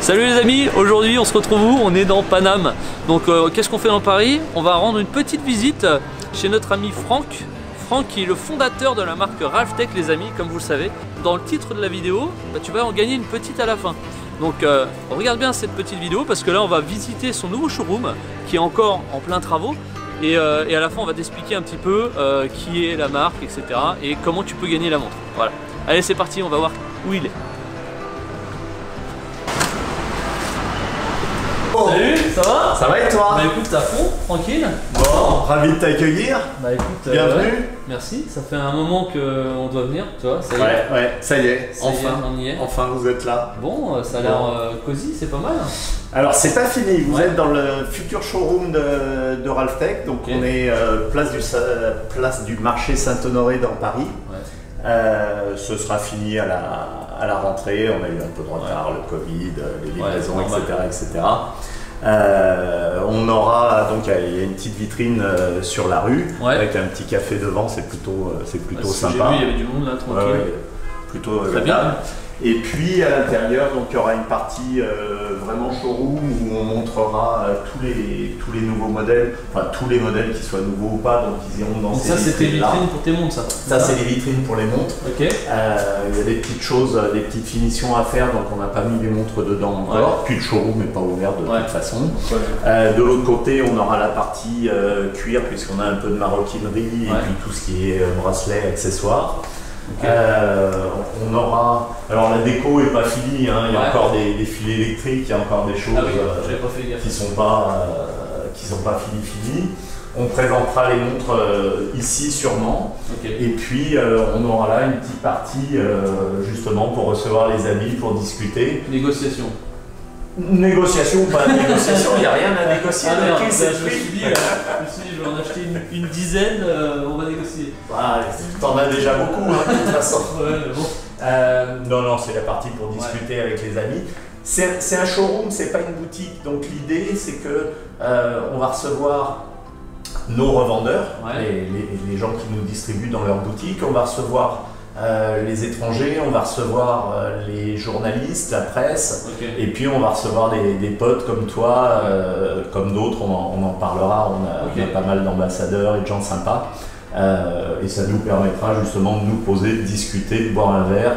Salut les amis, aujourd'hui on se retrouve où? On est dans Paname. Donc qu'est-ce qu'on fait dans Paris? On va rendre une petite visite chez notre ami Franck. Franck qui est le fondateur de la marque Ralphtech les amis, comme vous le savez. Dans le titre de la vidéo, tu vas en gagner une petite à la fin. Donc regarde bien cette petite vidéo parce que là on va visiter son nouveau showroom qui est encore en plein travaux. Et à la fin on va t'expliquer un petit peu qui est la marque, etc. et comment tu peux gagner la montre. Voilà. Allez c'est parti, on va voir où il est. Salut, ça va? Ça va et toi? Bah écoute, à fond, tranquille. Bon, ravi de t'accueillir. Bah écoute, bienvenue. Merci, ça fait un moment qu'on doit venir, tu vois. Ça y est. Ouais, ça y est, enfin, on y est. Enfin vous êtes là. Bon, ça a l'air cosy, c'est pas mal. Alors c'est pas fini, vous êtes dans le futur showroom de Ralphtech, donc on est place du marché Saint-Honoré dans Paris. Ce sera fini à la rentrée, on a eu un peu de retard, le Covid, les livraisons, etc. On aura donc il y a une petite vitrine sur la rue avec un petit café devant, c'est plutôt sympa. J'ai vu, il y avait du monde là, tranquille. Plutôt agréable. Et puis à l'intérieur, donc il y aura une partie vraiment showroom où on montrera tous les nouveaux modèles, enfin tous les modèles qui soient nouveaux ou pas, donc ils iront dans ces vitrines. Ça c'était les vitrines pour tes montres, ça? Ça c'est les vitrines pour les montres. Il y a des petites choses, des petites finitions à faire, donc on n'a pas mis les montres dedans encore. Puis le showroom n'est pas ouvert de toute façon. De l'autre côté, on aura la partie cuir puisqu'on a un peu de maroquinerie et puis tout ce qui est bracelet, accessoires. On aura, alors la déco est pas finie, hein. Il y a encore des fils électriques, il y a encore des choses qui sont pas finies. On présentera les montres ici sûrement, et puis on aura là une petite partie justement pour recevoir les amis, pour discuter. Négociation ou pas de négociation, il n'y a rien à négocier. Je me suis dit, je vais en acheter une dizaine, on va négocier. T'en as déjà beaucoup, hein, de toute façon. Bon. Non, c'est la partie pour discuter avec les amis. C'est un showroom, c'est pas une boutique. Donc l'idée, c'est que on va recevoir nos revendeurs, les gens qui nous distribuent dans leur boutique. On va recevoir les étrangers, on va recevoir les journalistes, la presse, et puis on va recevoir des potes comme toi, comme d'autres, on en parlera, on a pas mal d'ambassadeurs et de gens sympas, et ça nous permettra justement de nous poser, de discuter, de boire un verre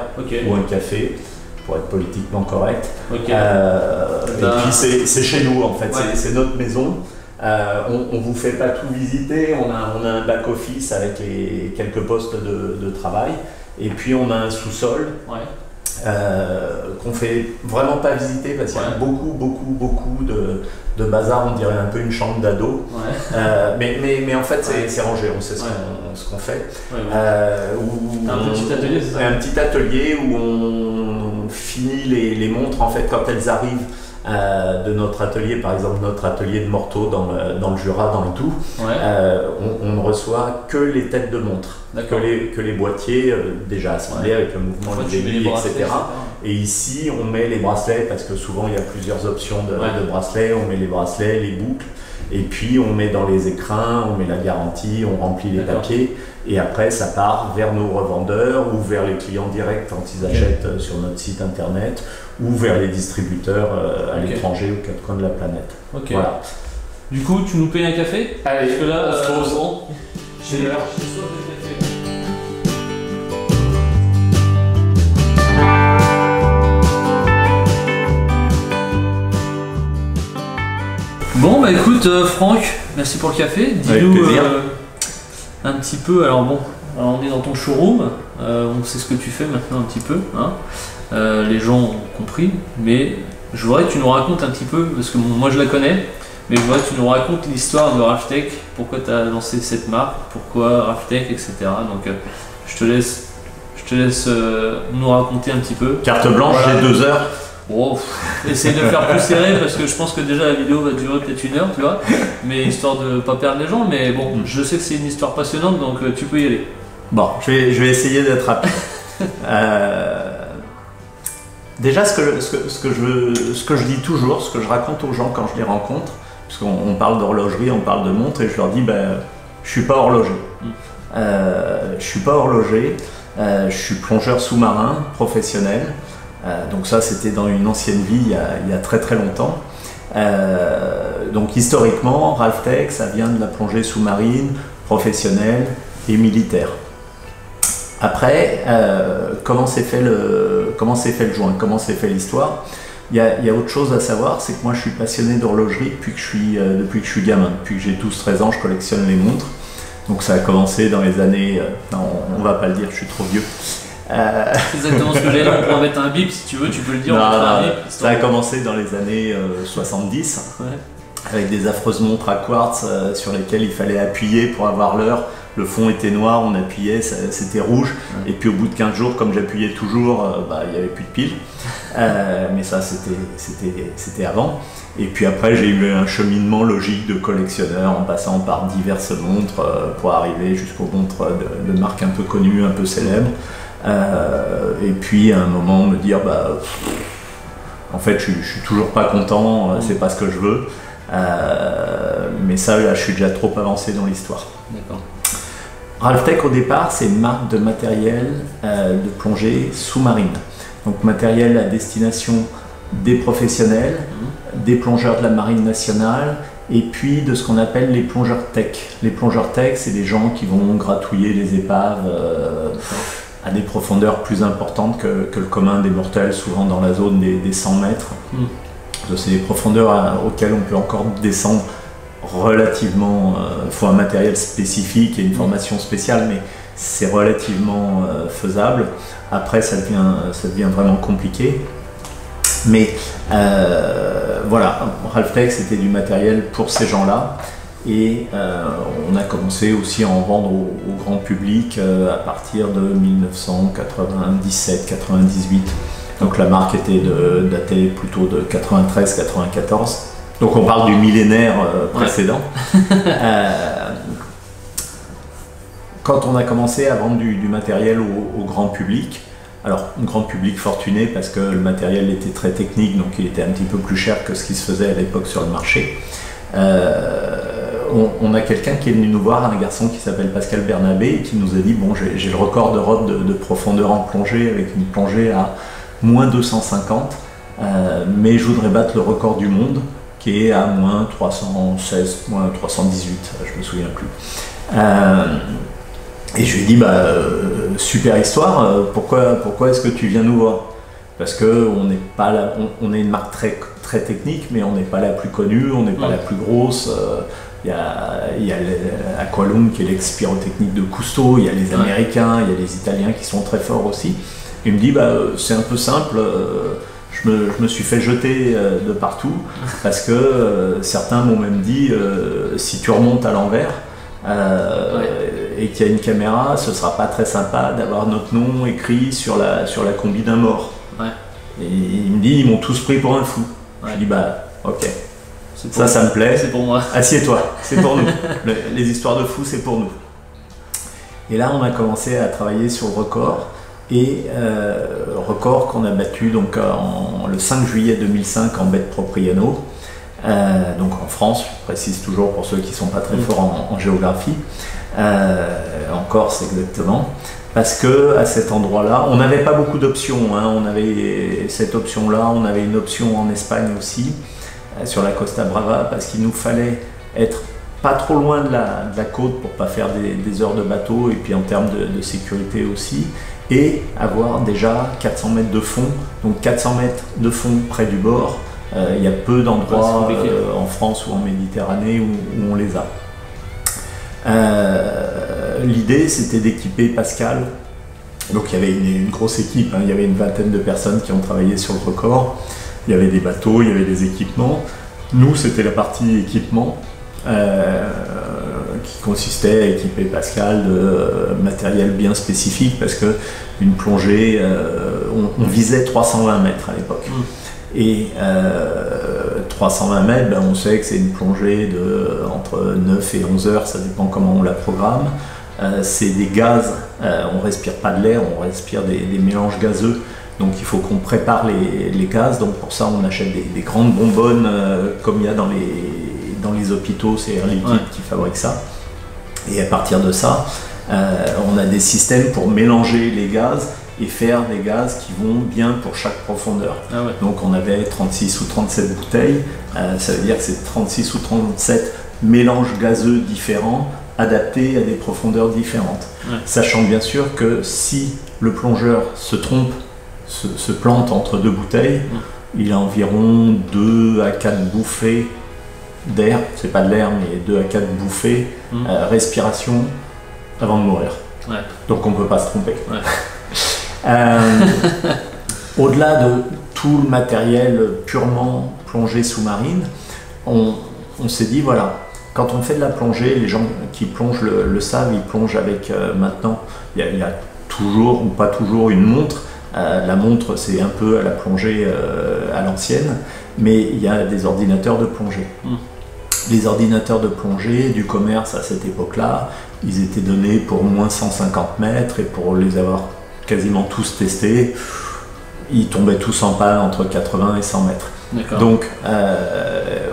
ou un café, pour être politiquement correct. Et puis c'est chez nous en fait, c'est notre maison. On ne vous fait pas tout visiter, on a un back-office avec quelques postes de travail. Et puis on a un sous-sol qu'on fait vraiment pas visiter parce qu'il y a beaucoup de bazar, on dirait un peu une chambre d'ado. Mais en fait c'est rangé, on sait ce qu'on fait. Un petit atelier où on finit les montres en fait quand elles arrivent. De notre atelier, par exemple notre atelier de Morteau dans le Jura, dans le Doubs, on ne reçoit que les têtes de montres, que les boîtiers déjà assemblés avec le mouvement de etc. Et ici on met les bracelets parce que souvent il y a plusieurs options de bracelets, on met les bracelets, les boucles, et puis on met dans les écrins, on met la garantie, on remplit les papiers, et après ça part vers nos revendeurs ou vers les clients directs quand ils achètent sur notre site internet, ou vers les distributeurs à l'étranger, aux quatre coins de la planète. Voilà. Du coup, tu nous payes un café? Allez, parce que là, on se pose. J'ai soif de café. Bon, bah écoute, Franck, merci pour le café. Dis-nous un petit peu. Alors bon, on est dans ton showroom, on sait ce que tu fais maintenant un petit peu, hein. Les gens ont compris, mais je voudrais que tu nous racontes un petit peu, parce que moi je la connais, mais je voudrais que tu nous racontes l'histoire de Ralphtech, pourquoi tu as lancé cette marque, pourquoi Ralphtech, etc. Donc je te laisse nous raconter un petit peu. Carte blanche, j'ai 2 heures. Oh, essaye de faire plus serré parce que je pense que déjà la vidéo va durer peut-être 1 heure, tu vois, mais histoire de pas perdre les gens, mais bon, je sais que c'est une histoire passionnante, donc tu peux y aller. Bon, je vais essayer d'être rapide. Déjà, ce que je dis toujours, ce que je raconte aux gens quand je les rencontre, parce qu'on parle d'horlogerie, on parle de montre, et je leur dis, ben, je suis pas horloger. Je suis pas horloger, je suis plongeur sous-marin professionnel. Donc ça, c'était dans une ancienne vie il y a très très longtemps. Donc historiquement, Ralphtech, ça vient de la plongée sous-marine, professionnelle et militaire. Après, comment s'est fait le joint, comment s'est fait l'histoire? Il y a autre chose à savoir, c'est que moi je suis passionné d'horlogerie depuis que je suis gamin. Depuis que j'ai 12-13 ans, je collectionne les montres. Donc ça a commencé dans les années... non, on va pas le dire, je suis trop vieux. C'est exactement ce que j'ai dit, on pourra mettre un bip si tu veux, tu peux le dire. Ça a commencé dans les années 70, ouais. Avec des affreuses montres à quartz sur lesquelles il fallait appuyer pour avoir l'heure. Le fond était noir, on appuyait, c'était rouge. Ouais. Et puis au bout de 15 jours, comme j'appuyais toujours, il n'y avait plus de piles. Mais ça, c'était avant. Et puis après, j'ai eu un cheminement logique de collectionneur en passant par diverses montres pour arriver jusqu'aux montres de marques un peu connues, un peu célèbres. Et puis à un moment me dire en fait je suis toujours pas content, c'est pas ce que je veux, mais ça là je suis déjà trop avancé dans l'histoire. Ralphtech au départ c'est une marque de matériel de plongée sous-marine, donc matériel à destination des professionnels, des plongeurs de la marine nationale et puis de ce qu'on appelle les plongeurs tech. Les plongeurs tech c'est des gens qui vont gratouiller les épaves à des profondeurs plus importantes que le commun des mortels, souvent dans la zone des 100 mètres. C'est des profondeurs auxquelles on peut encore descendre relativement. Il faut un matériel spécifique et une formation spéciale, mais c'est relativement faisable. Après, ça devient vraiment compliqué. Mais voilà, Ralphtech, c'était du matériel pour ces gens-là. Et on a commencé aussi à en vendre au grand public à partir de 1997-98. Donc la marque était datée plutôt de 93-94. Donc on parle du millénaire précédent. Quand on a commencé à vendre du matériel au grand public, alors un grand public fortuné parce que le matériel était très technique, donc il était un petit peu plus cher que ce qui se faisait à l'époque sur le marché. On a quelqu'un qui est venu nous voir, un garçon qui s'appelle Pascal Bernabé, et qui nous a dit bon, j'ai le record d'Europe de profondeur en plongée, avec une plongée à moins 250, mais je voudrais battre le record du monde qui est à moins 316, moins 318, je me souviens plus. Et je lui ai dit super histoire, pourquoi est-ce que tu viens nous voir? Parce qu'on n'est pas là, on est une marque très technique, mais on n'est pas la plus connue, on n'est pas la plus grosse. Il y a Aqualung qui est l'ex-pyrotechnique de Cousteau, il y a les Américains, il y a les Italiens qui sont très forts aussi. Il me dit c'est un peu simple, je me suis fait jeter de partout parce que certains m'ont même dit si tu remontes à l'envers et qu'il y a une caméra, ce sera pas très sympa d'avoir notre nom écrit sur la combi d'un mort. Et il me dit ils m'ont tous pris pour un fou. Je dis ok. Ça me plaît. C'est pour moi. Assieds-toi, c'est pour nous. Les histoires de fous, c'est pour nous. Et là, on a commencé à travailler sur le record. Et record qu'on a battu donc, le 5 juillet 2005 en baie de Propriano. Donc en France, je précise toujours pour ceux qui ne sont pas très forts en géographie. En Corse exactement. Parce que à cet endroit-là, on n'avait pas beaucoup d'options. Hein. On avait cette option-là, on avait une option en Espagne aussi. Sur la Costa Brava, parce qu'il nous fallait être pas trop loin de la côte pour pas faire des heures de bateau, et puis en termes de sécurité aussi, et avoir déjà 400 mètres de fond. Donc 400 mètres de fond près du bord, il y a peu d'endroits en France ou en Méditerranée où on les a. L'idée c'était d'équiper Pascal, donc il y avait une grosse équipe, hein. Il y avait une vingtaine de personnes qui ont travaillé sur le record. Il y avait des bateaux, il y avait des équipements. Nous, c'était la partie équipement qui consistait à équiper Pascal de matériel bien spécifique parce qu'une plongée, on visait 320 mètres à l'époque. Et 320 mètres, ben, on sait que c'est une plongée entre 9 et 11 heures, ça dépend comment on la programme. C'est des gaz, on ne respire pas de l'air, on respire des mélanges gazeux. Donc il faut qu'on prépare les gaz. Donc pour ça, on achète des grandes bonbonnes comme il y a dans les hôpitaux, c'est Air Liquide qui fabrique ça. Et à partir de ça, on a des systèmes pour mélanger les gaz et faire des gaz qui vont bien pour chaque profondeur. Ah ouais. Donc on avait 36 ou 37 bouteilles, ça veut dire que c'est 36 ou 37 mélanges gazeux différents adaptés à des profondeurs différentes. Ouais. Sachant bien sûr que si le plongeur se trompe, se plante entre deux bouteilles, il a environ 2 à 4 bouffées d'air, c'est pas de l'air mais 2 à 4 bouffées, respiration avant de mourir. Ouais. Donc on ne peut pas se tromper. Ouais. Au-delà de tout le matériel purement plongée sous-marine, on s'est dit voilà, quand on fait de la plongée, les gens qui plongent le savent, ils plongent avec maintenant, il y a toujours ou pas toujours une montre. La montre, c'est un peu à la plongée à l'ancienne, mais il y a des ordinateurs de plongée. Les ordinateurs de plongée du commerce à cette époque-là, ils étaient donnés pour moins 150 mètres et pour les avoir quasiment tous testés, ils tombaient tous en panne entre 80 et 100 mètres. Donc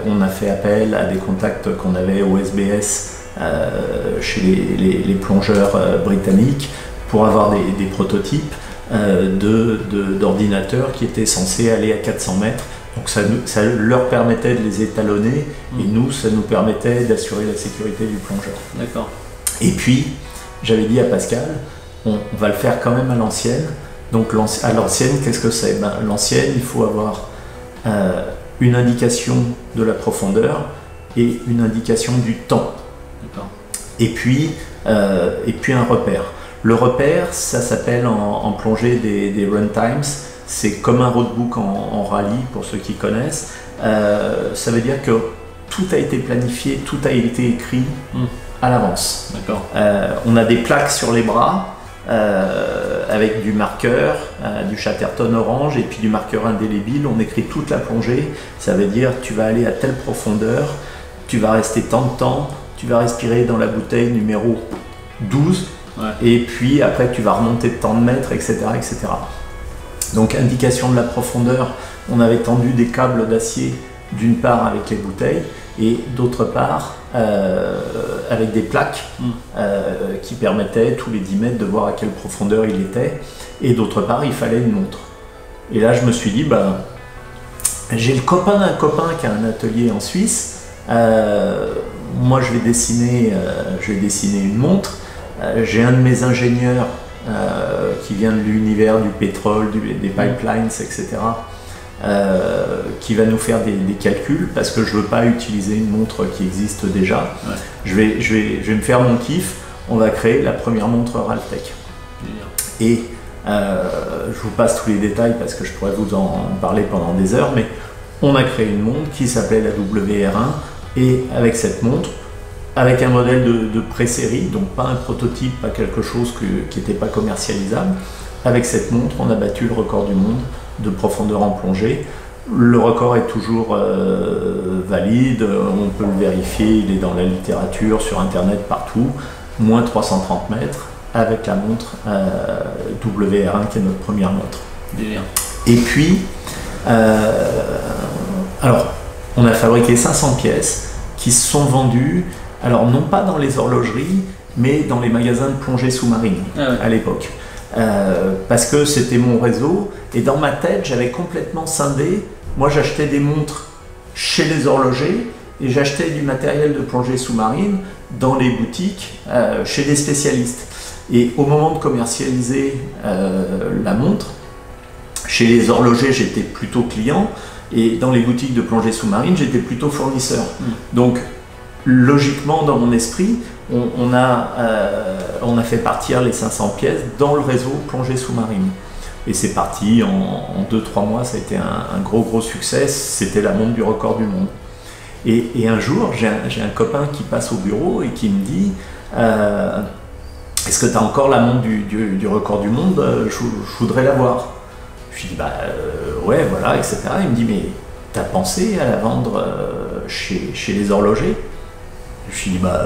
on a fait appel à des contacts qu'on avait au SBS chez les plongeurs britanniques pour avoir des prototypes d'ordinateurs qui étaient censés aller à 400 mètres. Donc ça leur permettait de les étalonner et nous, ça nous permettait d'assurer la sécurité du plongeur. D'accord. Et puis, j'avais dit à Pascal, on va le faire quand même à l'ancienne. Donc à l'ancienne, qu'est-ce que c'est? L'ancienne, il faut avoir une indication de la profondeur et une indication du temps. Et puis un repère. Le repère, ça s'appelle en plongée des run times. C'est comme un roadbook en rallye, pour ceux qui connaissent. Ça veut dire que tout a été planifié, tout a été écrit à l'avance. On a des plaques sur les bras avec du marqueur, du Chatterton orange et puis du marqueur indélébile. On écrit toute la plongée. Ça veut dire tu vas aller à telle profondeur, tu vas rester tant de temps, tu vas respirer dans la bouteille numéro 12 et puis après tu vas remonter de tant de mètres, etc., etc. Donc indication de la profondeur, on avait tendu des câbles d'acier d'une part avec les bouteilles et d'autre part avec des plaques qui permettaient tous les 10 mètres de voir à quelle profondeur il était, et d'autre part il fallait une montre. Et là je me suis dit, j'ai le copain d'un copain qui a un atelier en Suisse, moi je vais dessiner une montre, j'ai un de mes ingénieurs qui vient de l'univers du pétrole, des pipelines, etc., qui va nous faire des calculs parce que je ne veux pas utiliser une montre qui existe déjà. Ouais. Je vais me faire mon kiff, on va créer la première montre Ralftech. Et je vous passe tous les détails parce que je pourrais vous en parler pendant des heures, mais on a créé une montre qui s'appelait la WR1 et avec cette montre, avec un modèle de pré-série, donc pas un prototype, pas quelque chose qui n'était pas commercialisable. Avec cette montre, on a battu le record du monde de profondeur en plongée. Le record est toujours valide, on peut le vérifier, il est dans la littérature, sur internet, partout. Moins 330 mètres avec la montre WR1 qui est notre première montre. Bien. Et puis, alors, on a fabriqué 500 pièces qui se sont vendues. Alors non pas dans les horlogeries, mais dans les magasins de plongée sous-marine à l'époque. Parce que c'était mon réseau, et dans ma tête, j'avais complètement scindé. Moi, j'achetais des montres chez les horlogers, et j'achetais du matériel de plongée sous-marine dans les boutiques, chez les spécialistes. Et au moment de commercialiser la montre, chez les horlogers, j'étais plutôt client, et dans les boutiques de plongée sous-marine, j'étais plutôt fournisseur. Donc, logiquement, dans mon esprit, on a fait partir les 500 pièces dans le réseau plongée sous-marine. Et c'est parti, en 2-3 mois, ça a été un gros succès, c'était la montre du record du monde. Et un jour, j'ai un copain qui passe au bureau et qui me dit est-ce que tu as encore la montre du record du monde? Je voudrais la voir. Je lui dis, bah ouais, voilà, etc. Il me dit, mais t'as pensé à la vendre chez les horlogers? Je lui dis, bah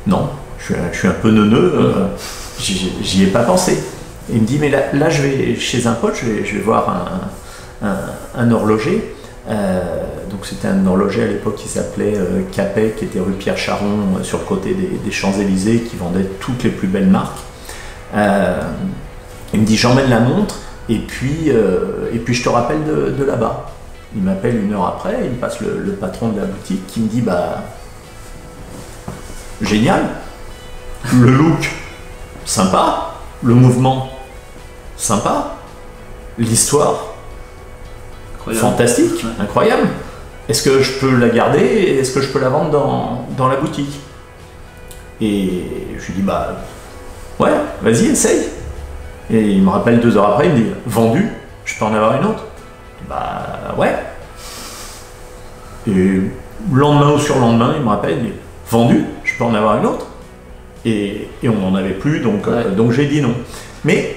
non, je suis un peu neuneux, j'y ai pas pensé. Il me dit, mais là je vais chez un pote, je vais voir un horloger. Donc c'était un horloger à l'époque qui s'appelait Capet, qui était rue Pierre Charon, sur le côté des Champs-Élysées, qui vendait toutes les plus belles marques. Il me dit, j'emmène la montre et puis je te rappelle de là-bas. Il m'appelle 1 heure après, il me passe le patron de la boutique qui me dit, bah génial, le look sympa, le mouvement sympa, l'histoire fantastique, incroyable. Est-ce que je peux la garder et est-ce que je peux la vendre dans la boutique? Et je lui dis, bah ouais, vas-y, essaye. Et il me rappelle 2 heures après, il me dit, vendu, je peux en avoir une autre? Bah ouais. Et lendemain ou surlendemain, il me rappelle, il dit, vendu, je peux en avoir une autre? Et on n'en avait plus, donc j'ai dit non. Mais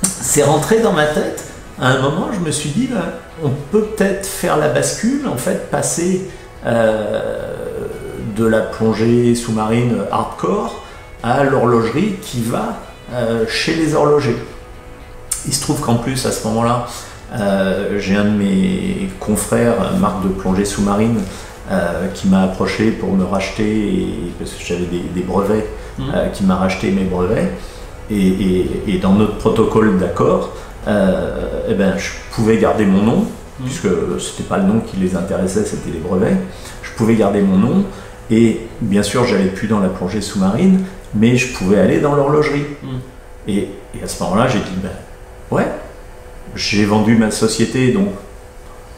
c'est rentré dans ma tête. À un moment, je me suis dit, bah, on peut peut-être faire la bascule, en fait, passer de la plongée sous-marine hardcore à l'horlogerie qui va chez les horlogers. Il se trouve qu'en plus, à ce moment-là, j'ai un de mes confrères, marque de plongée sous-marine, qui m'a approché pour me racheter, parce que j'avais des brevets, qui m'a racheté mes brevets. Et dans notre protocole d'accord, eh ben, je pouvais garder mon nom, puisque c'était pas le nom qui les intéressait, c'était les brevets. Je pouvais garder mon nom, et bien sûr, j'allais plus dans la plongée sous-marine, mais je pouvais aller dans l'horlogerie. Et à ce moment-là, j'ai dit, ben, ouais, j'ai vendu ma société, donc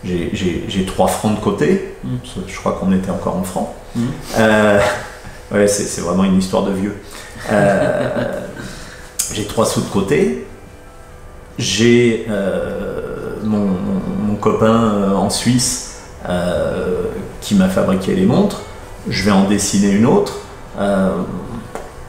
j'ai 3 francs de côté. Je crois qu'on était encore en francs. Ouais, c'est vraiment une histoire de vieux. J'ai 3 sous de côté. J'ai mon copain en Suisse qui m'a fabriqué les montres. Je vais en dessiner une autre.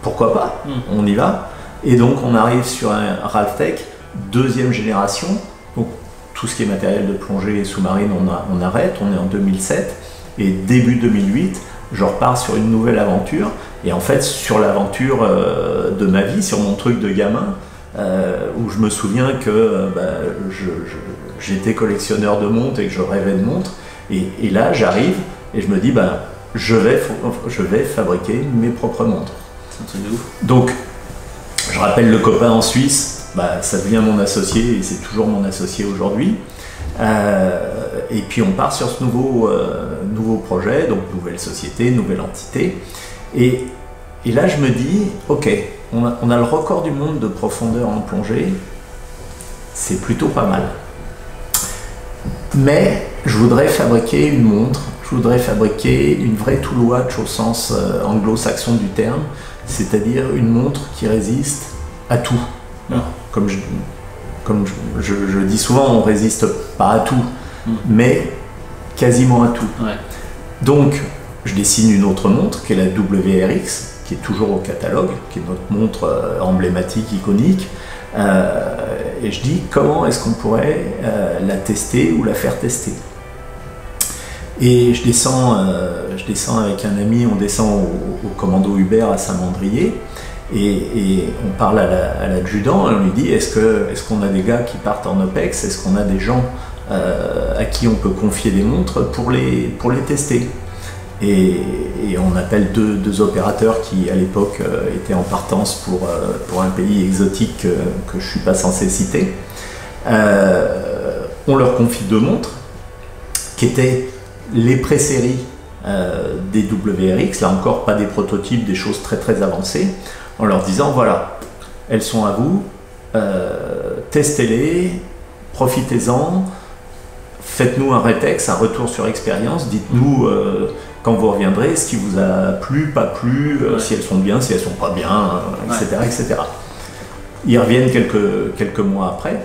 Pourquoi pas? On y va. Et donc on arrive sur un Ralphtech 2e génération. Donc tout ce qui est matériel de plongée sous-marine, on arrête. On est en 2007. Et début 2008, je repars sur une nouvelle aventure. Et en fait, sur l'aventure de ma vie, sur mon truc de gamin, où je me souviens que j'étais collectionneur de montres et que je rêvais de montres. Et là, j'arrive et je me dis, ben, je vais fabriquer mes propres montres. C'est un truc de ouf. Donc, je rappelle le copain en Suisse, bah, ça devient mon associé et c'est toujours mon associé aujourd'hui. Et puis on part sur ce nouveau projet, donc nouvelle société, nouvelle entité. Et là, je me dis, ok, on a le record du monde de profondeur en plongée, c'est plutôt pas mal. Mais je voudrais fabriquer une montre, je voudrais fabriquer une vraie tool watch au sens anglo-saxon du terme, c'est-à-dire une montre qui résiste à tout. Alors, comme je dis souvent, on résiste pas à tout, mais quasiment à tout. Ouais. Donc, je dessine une autre montre qui est la WRX, qui est toujours au catalogue, qui est notre montre emblématique, iconique. Et je dis comment est-ce qu'on pourrait la tester ou la faire tester. Et je descends avec un ami, on descend au commando Uber à Saint-Mandrier. Et on parle à l'adjudant et on lui dit est-ce qu'on a des gars qui partent en OPEX, est-ce qu'on a des gens à qui on peut confier des montres pour les tester. Et on appelle deux opérateurs qui à l'époque étaient en partance pour un pays exotique que je ne suis pas censé citer. On leur confie 2 montres qui étaient les pré-séries des WRX, là encore pas des prototypes, des choses très très avancées, en leur disant voilà, elles sont à vous, testez-les, profitez-en, faites-nous un rétex, un retour sur expérience, dites-nous quand vous reviendrez ce qui vous a plu, pas plu, si elles sont bien, si elles sont pas bien, etc., etc. Ils reviennent quelques mois après.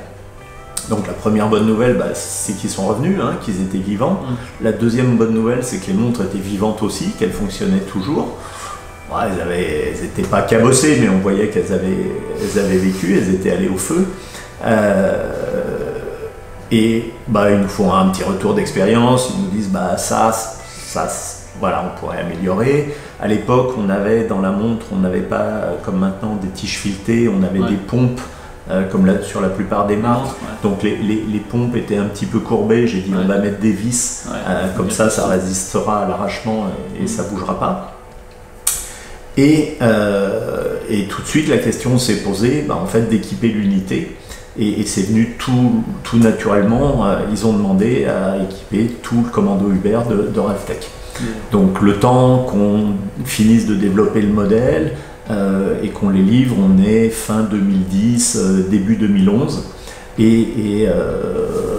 Donc la première bonne nouvelle, c'est qu'ils sont revenus, qu'ils étaient vivants. La deuxième bonne nouvelle, c'est que les montres étaient vivantes aussi, qu'elles fonctionnaient toujours. Ouais, elles n'étaient pas cabossées, mais on voyait qu'elles avaient vécu, elles étaient allées au feu. Et ils nous font un petit retour d'expérience, ils nous disent ça, voilà, on pourrait améliorer. À l'époque, on avait dans la montre, on n'avait pas comme maintenant des tiges filetées, on avait des pompes comme sur la plupart des marques. Donc les pompes étaient un petit peu courbées. J'ai dit on va mettre des vis, comme ça résistera à l'arrachement et ça bougera pas. Et tout de suite la question s'est posée en fait d'équiper l'unité. Et c'est venu tout naturellement. Ils ont demandé à équiper tout le commando Uber de Ralphtech. Donc le temps qu'on finisse de développer le modèle et qu'on les livre, on est fin 2010, début 2011.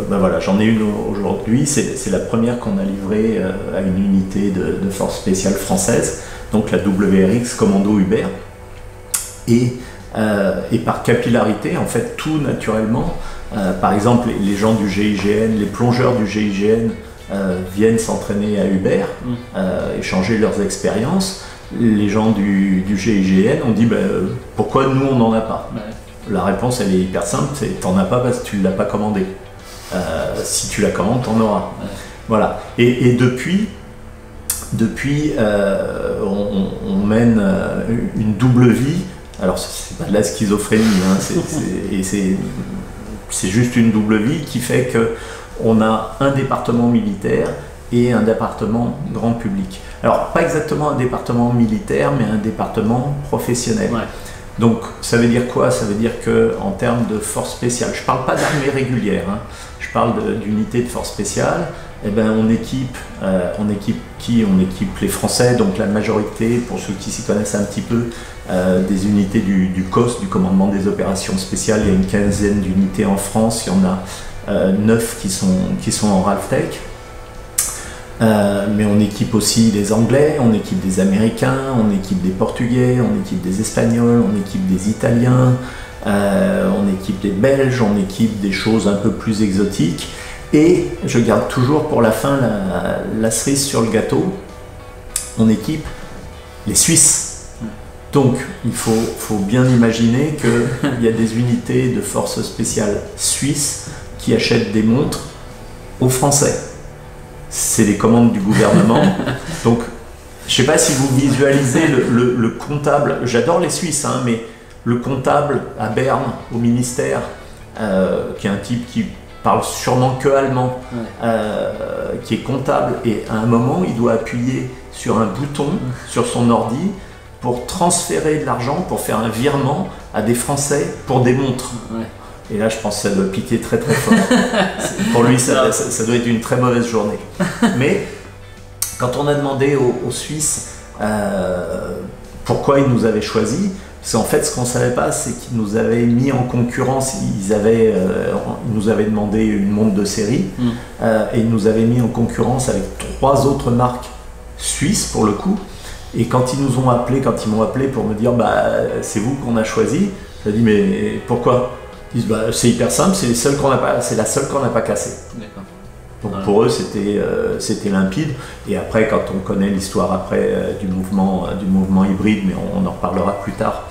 Voilà, j'en ai une aujourd'hui. C'est la première qu'on a livrée à une unité de force spéciale française, donc la WRX Commando Uber. Et par capillarité, en fait, tout naturellement. Par exemple, les gens du GIGN, les plongeurs du GIGN viennent s'entraîner à Uber, échanger leurs expériences. Les gens du GIGN ont dit pourquoi nous on n'en a pas. La réponse elle est hyper simple, c'est t'en as pas parce que tu ne l'as pas commandé. Si tu la commandes, t'en auras. Voilà. Et depuis on mène une double vie. Alors c'est pas de la schizophrénie, c'est juste une double vie qui fait que on a un département militaire et un département grand public. Alors pas exactement un département militaire, mais un département professionnel. Donc ça veut dire quoi? Ça veut dire que en termes de force spéciale, je parle pas d'armée régulière, je parle d'unité de force spéciale. On équipe les Français, donc la majorité, pour ceux qui s'y connaissent un petit peu, des unités du COS, du commandement des opérations spéciales. Il y a une quinzaine d'unités en France, il y en a 9 qui sont en Ralphtech. Mais on équipe aussi des Anglais, on équipe des Américains, on équipe des Portugais, on équipe des Espagnols, on équipe des Italiens, on équipe des Belges, on équipe des choses un peu plus exotiques. Et je garde toujours pour la fin la cerise sur le gâteau, on équipe les Suisses. Donc il faut bien imaginer qu'il y a des unités de forces spéciales suisses qui achètent des montres aux Français. C'est les commandes du gouvernement. Donc je ne sais pas si vous visualisez le comptable, j'adore les Suisses, mais le comptable à Berne, au ministère, qui est un type qui parle sûrement que allemand, qui est comptable, et à un moment il doit appuyer sur un bouton sur son ordi pour transférer de l'argent, pour faire un virement à des Français pour des montres. Et là je pense que ça doit piquer très très fort. Pour lui ça doit être une très mauvaise journée. Mais quand on a demandé aux Suisses pourquoi ils nous avaient choisis, parce qu'en fait, ce qu'on ne savait pas, c'est qu'ils nous avaient mis en concurrence. Ils nous avaient demandé une montre de série et ils nous avaient mis en concurrence avec 3 autres marques suisses pour le coup. Et quand ils m'ont appelé pour me dire c'est vous qu'on a choisi, j'ai dit mais pourquoi? Ils disent c'est hyper simple, c'est la seule qu'on n'a pas cassée. Donc pour eux c'était limpide. Et après, quand on connaît l'histoire du mouvement hybride, mais on en reparlera plus tard,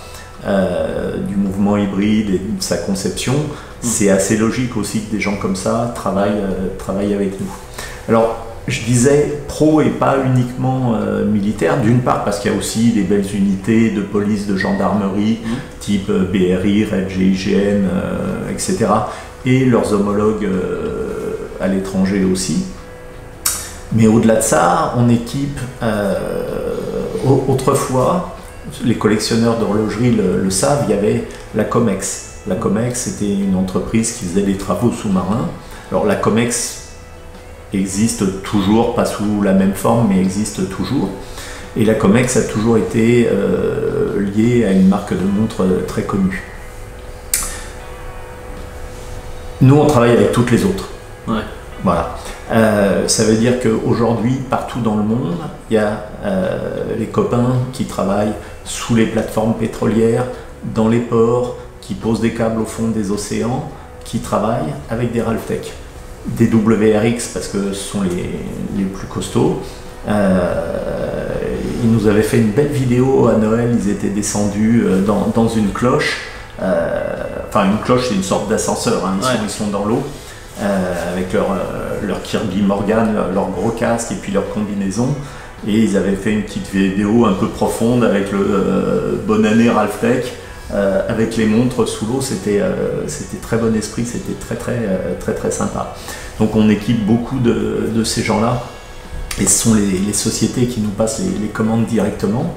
du mouvement hybride et de sa conception, c'est assez logique aussi que des gens comme ça travaillent avec nous. Alors je disais pro et pas uniquement militaire, d'une part parce qu'il y a aussi des belles unités de police, de gendarmerie, type BRI, RED, GIGN, etc. et leurs homologues à l'étranger aussi. Mais au-delà de ça, on équipe autrefois, les collectionneurs d'horlogerie le savent, il y avait la Comex. La Comex, c'était une entreprise qui faisait des travaux sous-marins. Alors la Comex existe toujours, pas sous la même forme, mais existe toujours. Et la Comex a toujours été liée à une marque de montre très connue. Nous, on travaille avec toutes les autres. Voilà. Ça veut dire qu'aujourd'hui, partout dans le monde, il y a les copains qui travaillent sous les plateformes pétrolières, dans les ports, qui posent des câbles au fond des océans, qui travaillent avec des Ralphtech. Des WRX parce que ce sont les plus costauds. Ils nous avaient fait une belle vidéo à Noël, ils étaient descendus dans une cloche. Enfin une cloche, c'est une sorte d'ascenseur, ils sont dans l'eau. avec leur Kirby Morgan, leur gros casque et puis leur combinaison. Et ils avaient fait une petite vidéo un peu profonde avec le Bonne année Ralphtech, avec les montres sous l'eau. C'était très bon esprit, c'était très sympa. Donc on équipe beaucoup de ces gens-là, et ce sont les sociétés qui nous passent les commandes directement.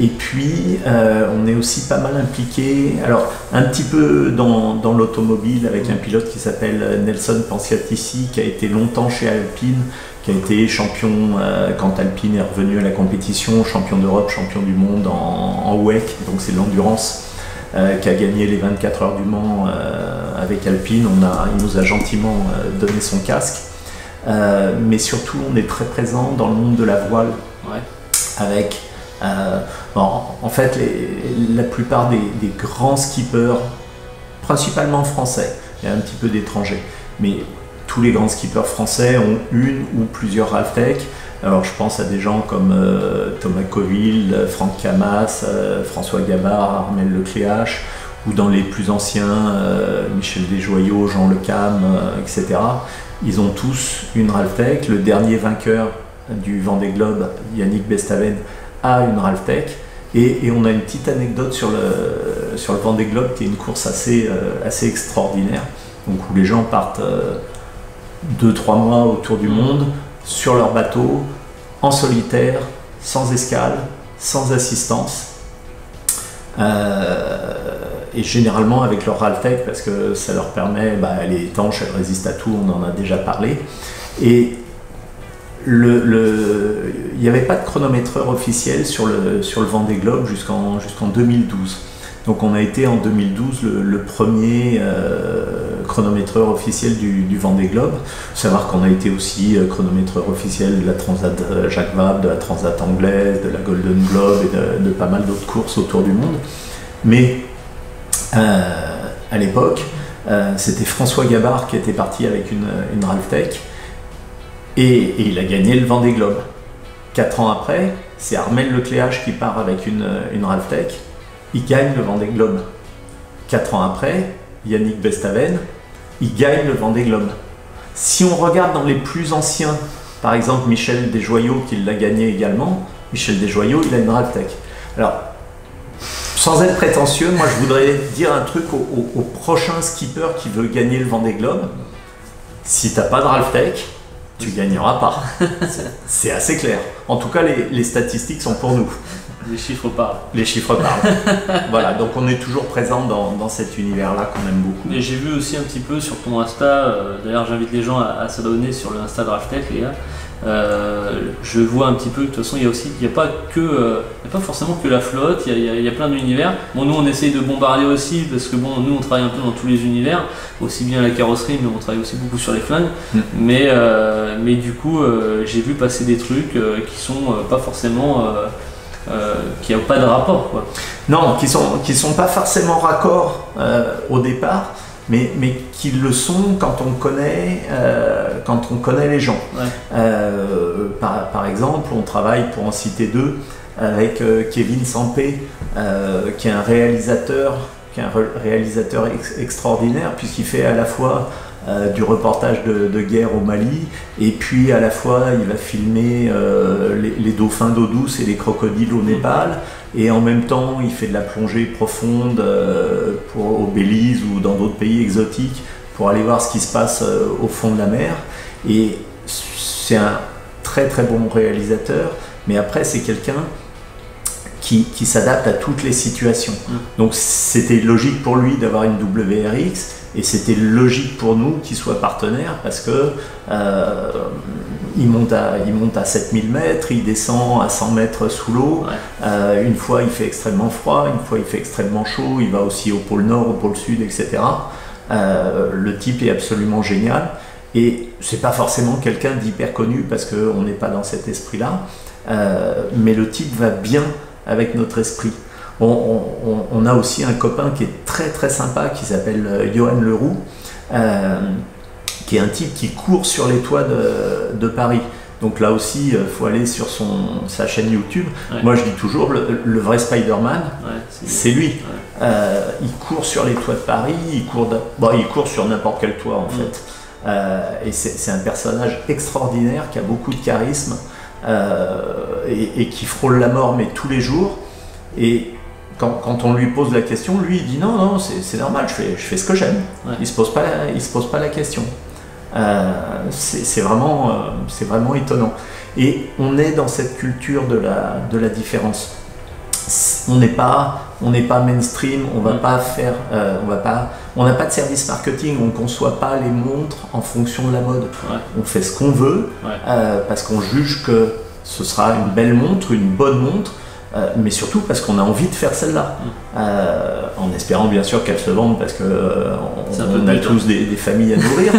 Et puis on est aussi pas mal impliqué, alors un petit peu dans l'automobile avec un pilote qui s'appelle Nelson Panciatici, qui a été longtemps chez Alpine, qui a été champion quand Alpine est revenu à la compétition, champion d'Europe, champion du monde en WEC, donc c'est l'endurance, qui a gagné les 24 heures du Mans avec Alpine. Il nous a gentiment donné son casque, mais surtout on est très présent dans le monde de la voile, avec en fait la plupart des grands skippers, principalement français, il y a un petit peu d'étrangers, mais tous les grands skippers français ont une ou plusieurs Ralphtech. Alors je pense à des gens comme Thomas Coville, Franck Camas, François Gabard, Armel Lecléache, ou dans les plus anciens, Michel Desjoyaux, Jean Le Cam, etc. Ils ont tous une Ralphtech. Le dernier vainqueur du Vendée Globe, Yannick Bestaven, a une Ralphtech. Et on a une petite anecdote sur le Vendée Globe, qui est une course assez extraordinaire, donc où les gens partent 2-3 mois autour du monde, sur leur bateau, en solitaire, sans escale, sans assistance, et généralement avec leur Ralphtech, parce que ça leur permet, elle est étanche, elle résiste à tout, on en a déjà parlé. Et il n'y avait pas de chronométreur officiel sur le Vendée Globe jusqu'en 2012. Donc on a été en 2012 le premier chronométreur officiel du Vendée Globe. Il faut savoir qu'on a été aussi chronométreur officiel de la Transat Jacques Vabre, de la Transat anglaise, de la Golden Globe et de pas mal d'autres courses autour du monde. Mais à l'époque, c'était François Gabard qui était parti avec une Ralphtech, et il a gagné le Vendée Globe. 4 ans après, c'est Armel Lecléache qui part avec une Ralphtech. Il gagne le Vendée Globe. 4 ans après, Yannick Bestaven, il gagne le Vendée Globe. Si on regarde dans les plus anciens, par exemple Michel Desjoyaux qui l'a gagné également, Michel Desjoyaux, il a une Ralphtech. Alors, sans être prétentieux, moi je voudrais dire un truc au prochain skipper qui veut gagner le Vendée Globe. Si tu n'as pas de Ralphtech, tu gagneras pas. C'est assez clair. En tout cas, les statistiques sont pour nous. Les chiffres parlent. Les chiffres parlent. Voilà, donc on est toujours présent dans cet univers-là qu'on aime beaucoup. Et j'ai vu aussi un petit peu sur ton Insta, d'ailleurs j'invite les gens à s'abonner sur le Insta de Ralphtech, les gars. Je vois un petit peu, de toute façon il n'y a pas forcément que la flotte, il y a plein d'univers. Bon, nous on essaye de bombarder aussi, parce que bon, nous on travaille un peu dans tous les univers, aussi bien la carrosserie, mais on travaille aussi beaucoup sur les flingues. Mais du coup j'ai vu passer des trucs qui sont pas forcément qui n'ont pas de rapport, quoi. Non, qui sont pas forcément raccords au départ, mais qui le sont quand on connaît les gens. Par exemple, on travaille, pour en citer deux, avec Kevin Sampé, qui est un réalisateur extraordinaire, puisqu'il fait à la fois du reportage de guerre au Mali, et puis à la fois il va filmer les dauphins d'eau douce et les crocodiles au Népal, et en même temps il fait de la plongée profonde au Belize ou dans d'autres pays exotiques pour aller voir ce qui se passe au fond de la mer. Et c'est un très bon réalisateur, mais après c'est quelqu'un qui s'adapte à toutes les situations. Donc c'était logique pour lui d'avoir une WRX, et c'était logique pour nous qu'il soit partenaire, parce que il monte à 7000 mètres, il descend à 100 mètres sous l'eau. Une fois il fait extrêmement froid, une fois il fait extrêmement chaud, il va aussi au pôle Nord, au pôle Sud, etc. Le type est absolument génial, et c'est pas forcément quelqu'un d'hyper connu parce qu'on n'est pas dans cet esprit-là, mais le type va bien avec notre esprit. On a aussi un copain qui est très sympa, qui s'appelle Johan Leroux, qui est un type qui court sur les toits de Paris. Donc là aussi, il faut aller sur sa chaîne YouTube. Moi je dis toujours, le vrai Spider-Man, c'est lui. Il court sur les toits de Paris, il court sur n'importe quel toit en fait. Et c'est un personnage extraordinaire qui a beaucoup de charisme et qui frôle la mort, mais tous les jours. Et quand on lui pose la question, lui il dit non, c'est normal, je fais ce que j'aime. Ouais. Il se pose pas la question. C'est vraiment étonnant. Et on est dans cette culture de la différence. On n'est pas mainstream, on va pas faire, on n'a pas de service marketing, on ne conçoit pas les montres en fonction de la mode. Ouais. On fait ce qu'on veut parce qu'on juge que ce sera une belle montre, une bonne montre. Mais surtout parce qu'on a envie de faire celle-là, en espérant bien sûr qu'elle se vende parce qu'on a tous des familles à nourrir,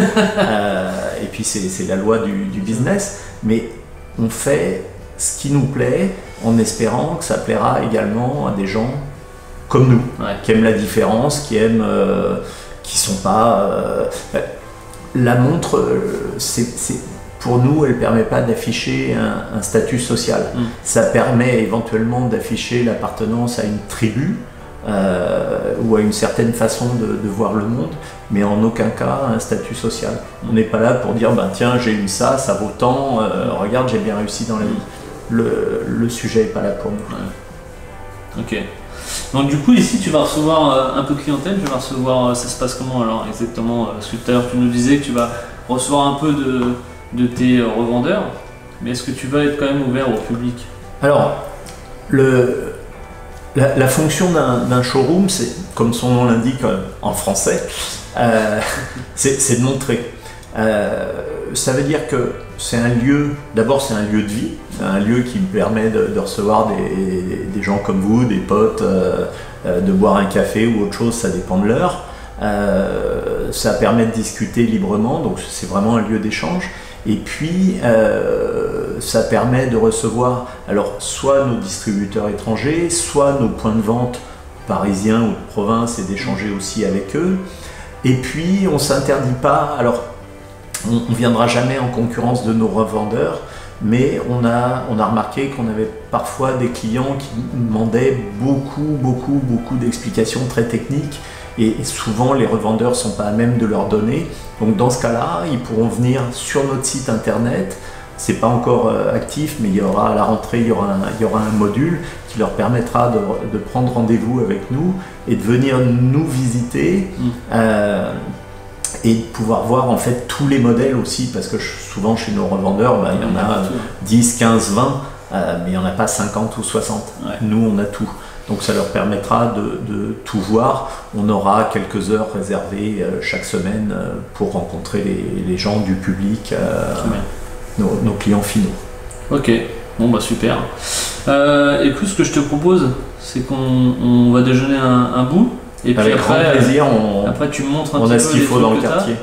et puis c'est la loi du business, mais on fait ce qui nous plaît en espérant que ça plaira également à des gens comme nous, qui aiment la différence, qui sont pas... la montre, pour nous, elle ne permet pas d'afficher un statut social. Ça permet éventuellement d'afficher l'appartenance à une tribu ou à une certaine façon de voir le monde, mais en aucun cas un statut social. On n'est pas là pour dire tiens, j'ai eu ça vaut tant, regarde, j'ai bien réussi dans la vie. Le sujet n'est pas là pour nous. Ok. Donc du coup ici tu vas recevoir un peu de clientèle, tu vas recevoir, ça se passe comment alors exactement? Parce que tout à l'heure tu nous disais que tu vas recevoir un peu de tes revendeurs, mais est-ce que tu vas être quand même ouvert au public? Alors, la fonction d'un showroom, c'est, comme son nom l'indique en français, c'est de montrer. Ça veut dire que c'est un lieu, d'abord c'est un lieu de vie, un lieu qui me permet de recevoir des gens comme vous, des potes, de boire un café ou autre chose, ça dépend de l'heure. Ça permet de discuter librement, donc c'est vraiment un lieu d'échange. Et puis, ça permet de recevoir alors soit nos distributeurs étrangers, soit nos points de vente parisiens ou de province et d'échanger aussi avec eux. Et puis, on ne s'interdit pas, alors on ne viendra jamais en concurrence de nos revendeurs, mais on a remarqué qu'on avait parfois des clients qui demandaient beaucoup d'explications très techniques. Et souvent les revendeurs ne sont pas à même de leur donner. Donc dans ce cas-là, ils pourront venir sur notre site internet. C'est pas encore actif, mais il y aura à la rentrée, il y aura un module qui leur permettra de prendre rendez-vous avec nous et de venir nous visiter et de pouvoir voir en fait tous les modèles aussi, parce que souvent chez nos revendeurs, il y en a 10, 15, 20, mais il n'y en a pas 50 ou 60. Ouais. Nous, on a tout. Donc ça leur permettra de tout voir. On aura quelques heures réservées chaque semaine pour rencontrer les gens du public, nos clients finaux. Ok, bon super. Écoute, ce que je te propose, c'est qu'on va déjeuner un bout. Et puis avec après, grand plaisir, après tu me montres un petit peu ce qu'il faut dans le quartier.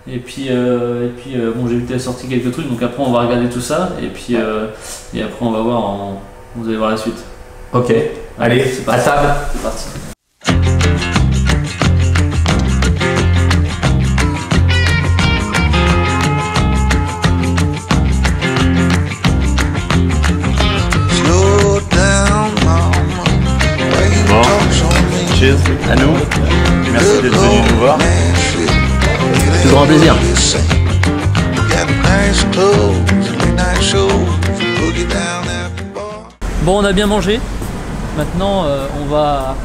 Et puis bon, j'ai vu que tu as sorti quelques trucs, donc après on va regarder tout ça. Et puis et après on va voir, vous allez voir la suite. Ok. Allez, à table. C'est parti. Bon, cheers à nous. Merci d'être venu nous voir. Toujours un plaisir. Bon, on a bien mangé. Maintenant, on va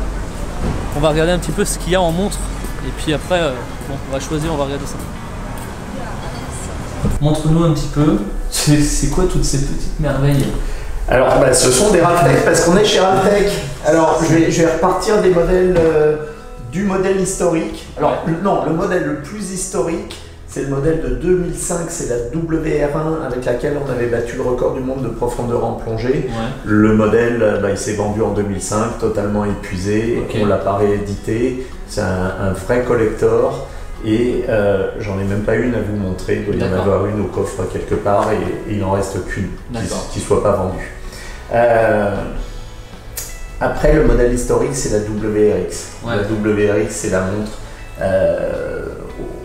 regarder un petit peu ce qu'il y a en montre. Et puis après, bon, on va choisir, on va regarder ça. Montre-nous un petit peu, c'est quoi toutes ces petites merveilles? Alors, ce sont des Ralftech, parce qu'on est chez Ralftech. Alors, je vais repartir des modèles, du modèle historique. Alors, le modèle le plus historique, c'est le modèle de 2005, c'est la WR1 avec laquelle on avait battu le record du monde de profondeur en plongée. Ouais. Le modèle, il s'est vendu en 2005, totalement épuisé. Okay. On l'a pas réédité. C'est un vrai collector. Et j'en ai même pas une à vous montrer. Il doit y en avoir une au coffre quelque part et il n'en reste qu'une qui ne soit pas vendue. Après, le modèle historique, c'est la WRX. Ouais. La WRX, c'est la montre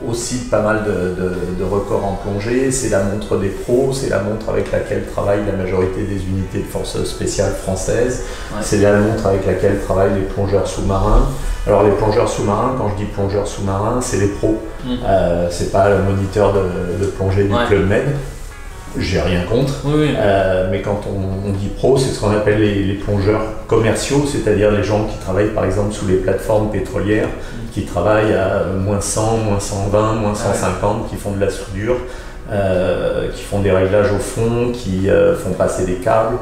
aussi pas mal de records en plongée. C'est la montre des pros, c'est la montre avec laquelle travaille la majorité des unités de forces spéciales françaises. Ouais. C'est la montre avec laquelle travaillent les plongeurs sous-marins. Alors les plongeurs sous-marins, quand je dis plongeurs sous-marins, c'est les pros. C'est pas le moniteur de plongée du Club Med. J'ai rien contre, mais quand on dit pro, c'est ce qu'on appelle les plongeurs commerciaux, c'est-à-dire les gens qui travaillent par exemple sous les plateformes pétrolières, qui travaillent à moins 100, moins 120, moins 150, qui font de la soudure, qui font des réglages au fond, qui font passer des câbles.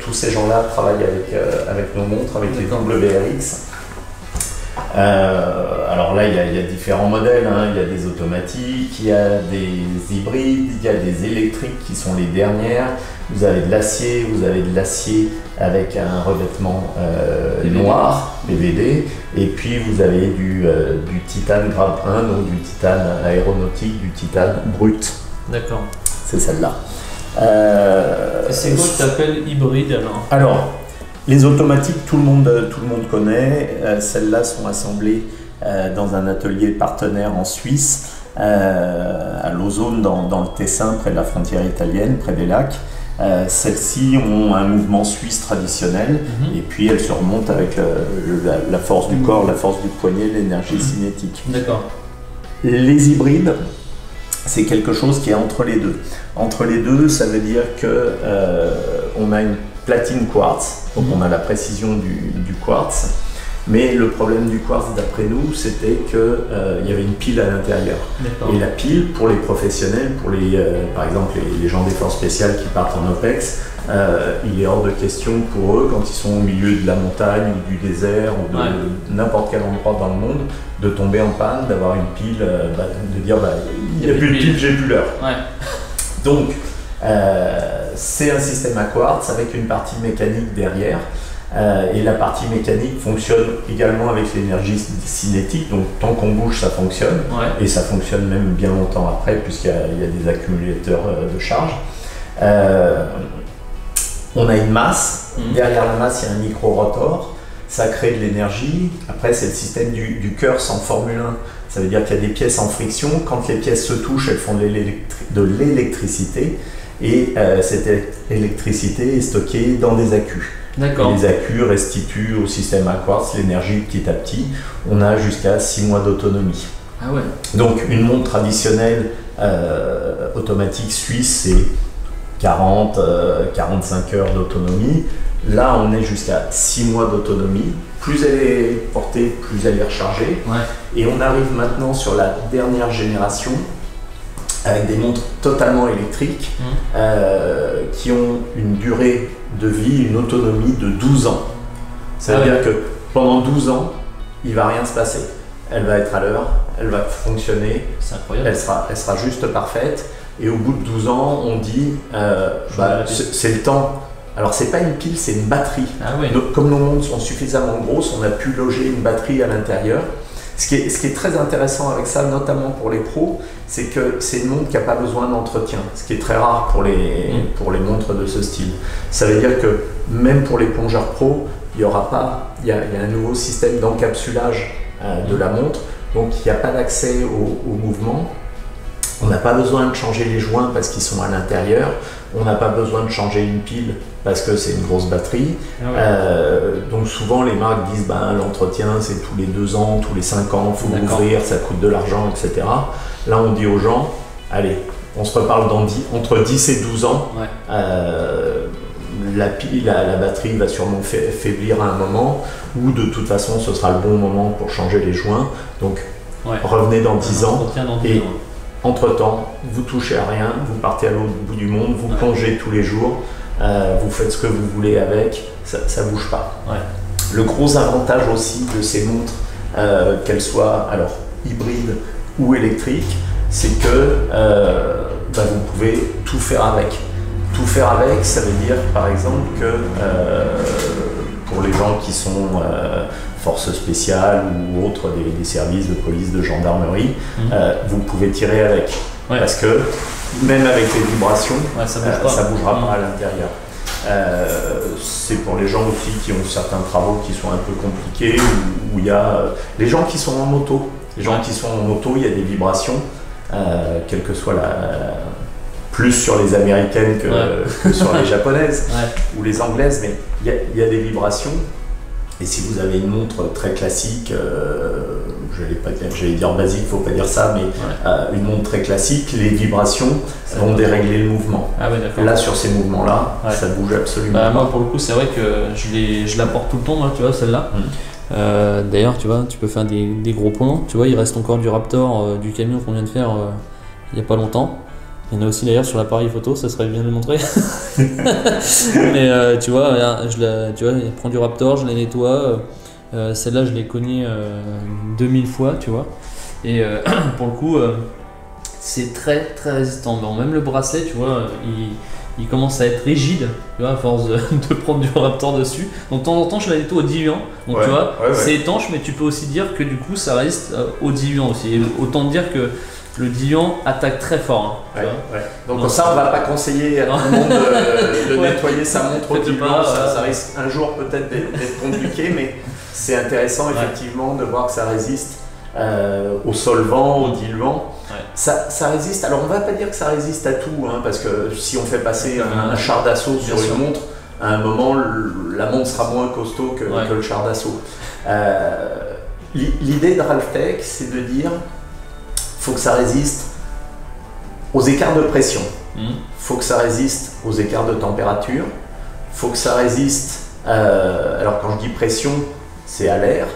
Tous ces gens-là travaillent avec nos montres, avec les WRX. Alors là, il y a différents modèles, hein. Il y a des automatiques, il y a des hybrides, il y a des électriques qui sont les dernières. Vous avez de l'acier, avec un revêtement noir, PVD, et puis vous avez du titane grade 1, donc du titane aéronautique, du titane brut. D'accord. C'est celle-là. C'est quoi que tu appelles hybride alors les automatiques, tout le monde connaît. Celles-là sont assemblées dans un atelier partenaire en Suisse, à Lausanne, dans le Tessin, près de la frontière italienne, près des lacs. Celles-ci ont un mouvement suisse traditionnel, et puis elles se remontent avec la force du corps, la force du poignet, l'énergie cinétique. D'accord. Les hybrides, c'est quelque chose qui est entre les deux. Entre les deux, ça veut dire que on a une platine quartz, donc on a la précision du quartz, mais le problème du quartz d'après nous, c'était qu'il y avait une pile à l'intérieur. Et la pile, pour les professionnels, pour par exemple les gens des forces spéciales qui partent en OPEX, il est hors de question pour eux, quand ils sont au milieu de la montagne ou du désert ou de n'importe quel endroit dans le monde, de tomber en panne, d'avoir une pile, de dire il n'y a plus de pile, j'ai plus l'heure. Donc, c'est un système à quartz avec une partie mécanique derrière, et la partie mécanique fonctionne également avec l'énergie cinétique, donc tant qu'on bouge ça fonctionne, et ça fonctionne même bien longtemps après puisqu'il y a des accumulateurs de charge. On a une masse, derrière la masse il y a un micro-rotor, ça crée de l'énergie. Après c'est le système du Kurz en Formule 1, ça veut dire qu'il y a des pièces en friction, quand les pièces se touchent elles font de l'électricité, et cette électricité est stockée dans des accus. Et les accus restituent au système à quartz l'énergie petit à petit. On a jusqu'à 6 mois d'autonomie. Donc une montre traditionnelle automatique suisse, c'est 40-45 heures d'autonomie. Là, on est jusqu'à 6 mois d'autonomie. Plus elle est portée, plus elle est rechargée. Et on arrive maintenant sur la dernière génération, avec des montres totalement électriques qui ont une durée de vie, une autonomie de 12 ans. Ça veut dire que pendant 12 ans, il ne va rien se passer. Elle va être à l'heure, elle va fonctionner, elle sera juste parfaite. Et au bout de 12 ans, on dit c'est le temps. Alors c'est pas une pile, c'est une batterie. Donc, comme nos montres sont suffisamment grosses, on a pu loger une batterie à l'intérieur. Ce qui est très intéressant avec ça, notamment pour les pros, c'est que c'est une montre qui n'a pas besoin d'entretien, ce qui est très rare pour les montres de ce style. Ça veut dire que même pour les plongeurs pros, il y a un nouveau système d'encapsulage de la montre, donc il n'y a pas d'accès au mouvement. On n'a pas besoin de changer les joints parce qu'ils sont à l'intérieur. On n'a pas besoin de changer une pile parce que c'est une grosse batterie. Donc souvent les marques disent l'entretien c'est tous les 2 ans, tous les 5 ans, il faut ouvrir, ça coûte de l'argent, etc. Là on dit aux gens, allez, on se reparle entre 10 et 12 ans. La batterie va sûrement faiblir à un moment, ou de toute façon ce sera le bon moment pour changer les joints. Donc revenez dans 10 ans. Et entre-temps, vous touchez à rien, vous partez à l'autre bout du monde, vous plongez tous les jours, vous faites ce que vous voulez avec, ça ne bouge pas. Le gros avantage aussi de ces montres, qu'elles soient alors hybrides ou électriques, c'est que vous pouvez tout faire avec. Tout faire avec, ça veut dire par exemple que pour les gens qui sont forces spéciales ou autres, des services de police, de gendarmerie, vous pouvez tirer avec. Parce que même avec les vibrations, ça ne bougera pas à l'intérieur. C'est pour les gens aussi qui ont certains travaux qui sont un peu compliqués, où il y a les gens qui sont en moto Les gens qui sont en moto, il y a des vibrations, quelle que soit plus sur les américaines que sur les japonaises ou les anglaises, mais il y a des vibrations. Et si vous avez une montre très classique, j'allais dire basique, faut pas dire ça, mais une montre très classique, les vibrations vont dérégler le mouvement. Ah ouais, là, sur ces mouvements-là, ça bouge absolument pas. Moi, pour le coup, c'est vrai que je la porte tout le temps, moi, tu vois, celle-là. D'ailleurs, tu vois, tu peux faire des gros plans. Tu vois, il reste encore du Raptor, du camion qu'on vient de faire il n'y a pas longtemps. Il y en a aussi d'ailleurs sur l'appareil photo, ça serait bien de le montrer. Mais tu vois, il prend du Raptor, je la nettoie. Celle-là, je l'ai cognée 2000 fois, tu vois. Et pour le coup, c'est très très résistant. Bon, même le bracelet, tu vois, il commence à être rigide, tu vois, à force de prendre du Raptor dessus. Donc de temps en temps, je la nettoie au diluant. Donc tu vois, c'est étanche, mais tu peux aussi dire que du coup, ça résiste au diluant aussi. Et autant dire que le diluant attaque très fort. Hein, Donc ça, on va pas conseiller à tout le monde de nettoyer sa montre au diluant. Ça risque un jour peut-être d'être compliqué, mais c'est intéressant effectivement de voir que ça résiste au solvant, au diluant. Ça résiste. Alors on va pas dire que ça résiste à tout, hein, parce que si on fait passer un char d'assaut sur une montre, à un moment la montre sera moins costaud que le char d'assaut. L'idée de Ralphtech, c'est de dire faut que ça résiste aux écarts de pression, faut que ça résiste aux écarts de température, faut que ça résiste, alors quand je dis pression, c'est à l'air,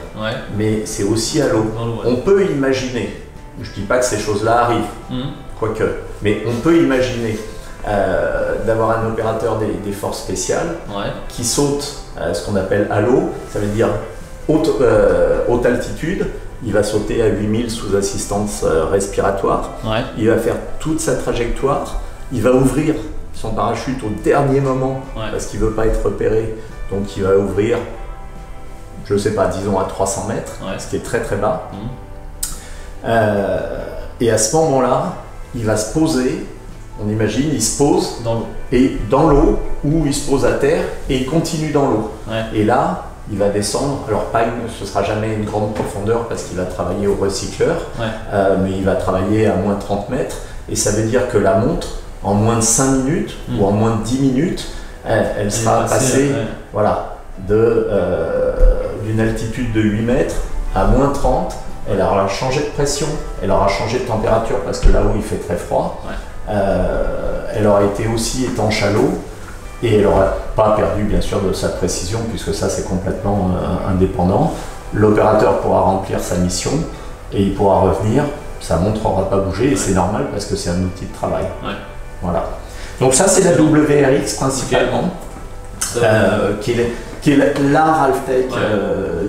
mais c'est aussi à l'eau. On peut imaginer, je ne dis pas que ces choses-là arrivent, quoique, mais on peut imaginer d'avoir un opérateur des forces spéciales qui saute ce qu'on appelle à l'eau, ça veut dire haute altitude. Il va sauter à 8000 sous assistance respiratoire. Il va faire toute sa trajectoire. Il va ouvrir son parachute au dernier moment parce qu'il ne veut pas être repéré. Donc il va ouvrir, je ne sais pas, disons à 300 mètres, ce qui est très très bas. Et à ce moment-là, il va se poser. On imagine, il se pose dans l'eau ou il se pose à terre et il continue dans l'eau. Et là, il va descendre, alors ce ne sera jamais une grande profondeur parce qu'il va travailler au recycleur, mais il va travailler à moins 30 mètres et ça veut dire que la montre, en moins de 5 minutes ou en moins de 10 minutes, elle sera passée d'une altitude de 8 mètres à moins 30, elle aura changé de pression, elle aura changé de température parce que là où il fait très froid, elle aura été aussi étanche à l'eau. Et elle n'aura pas perdu bien sûr de sa précision puisque ça c'est complètement indépendant. L'opérateur pourra remplir sa mission et il pourra revenir, sa montre n'aura pas bougé et c'est normal parce que c'est un outil de travail. Voilà. Donc ça c'est la WRX principalement, qui est la Ralphtech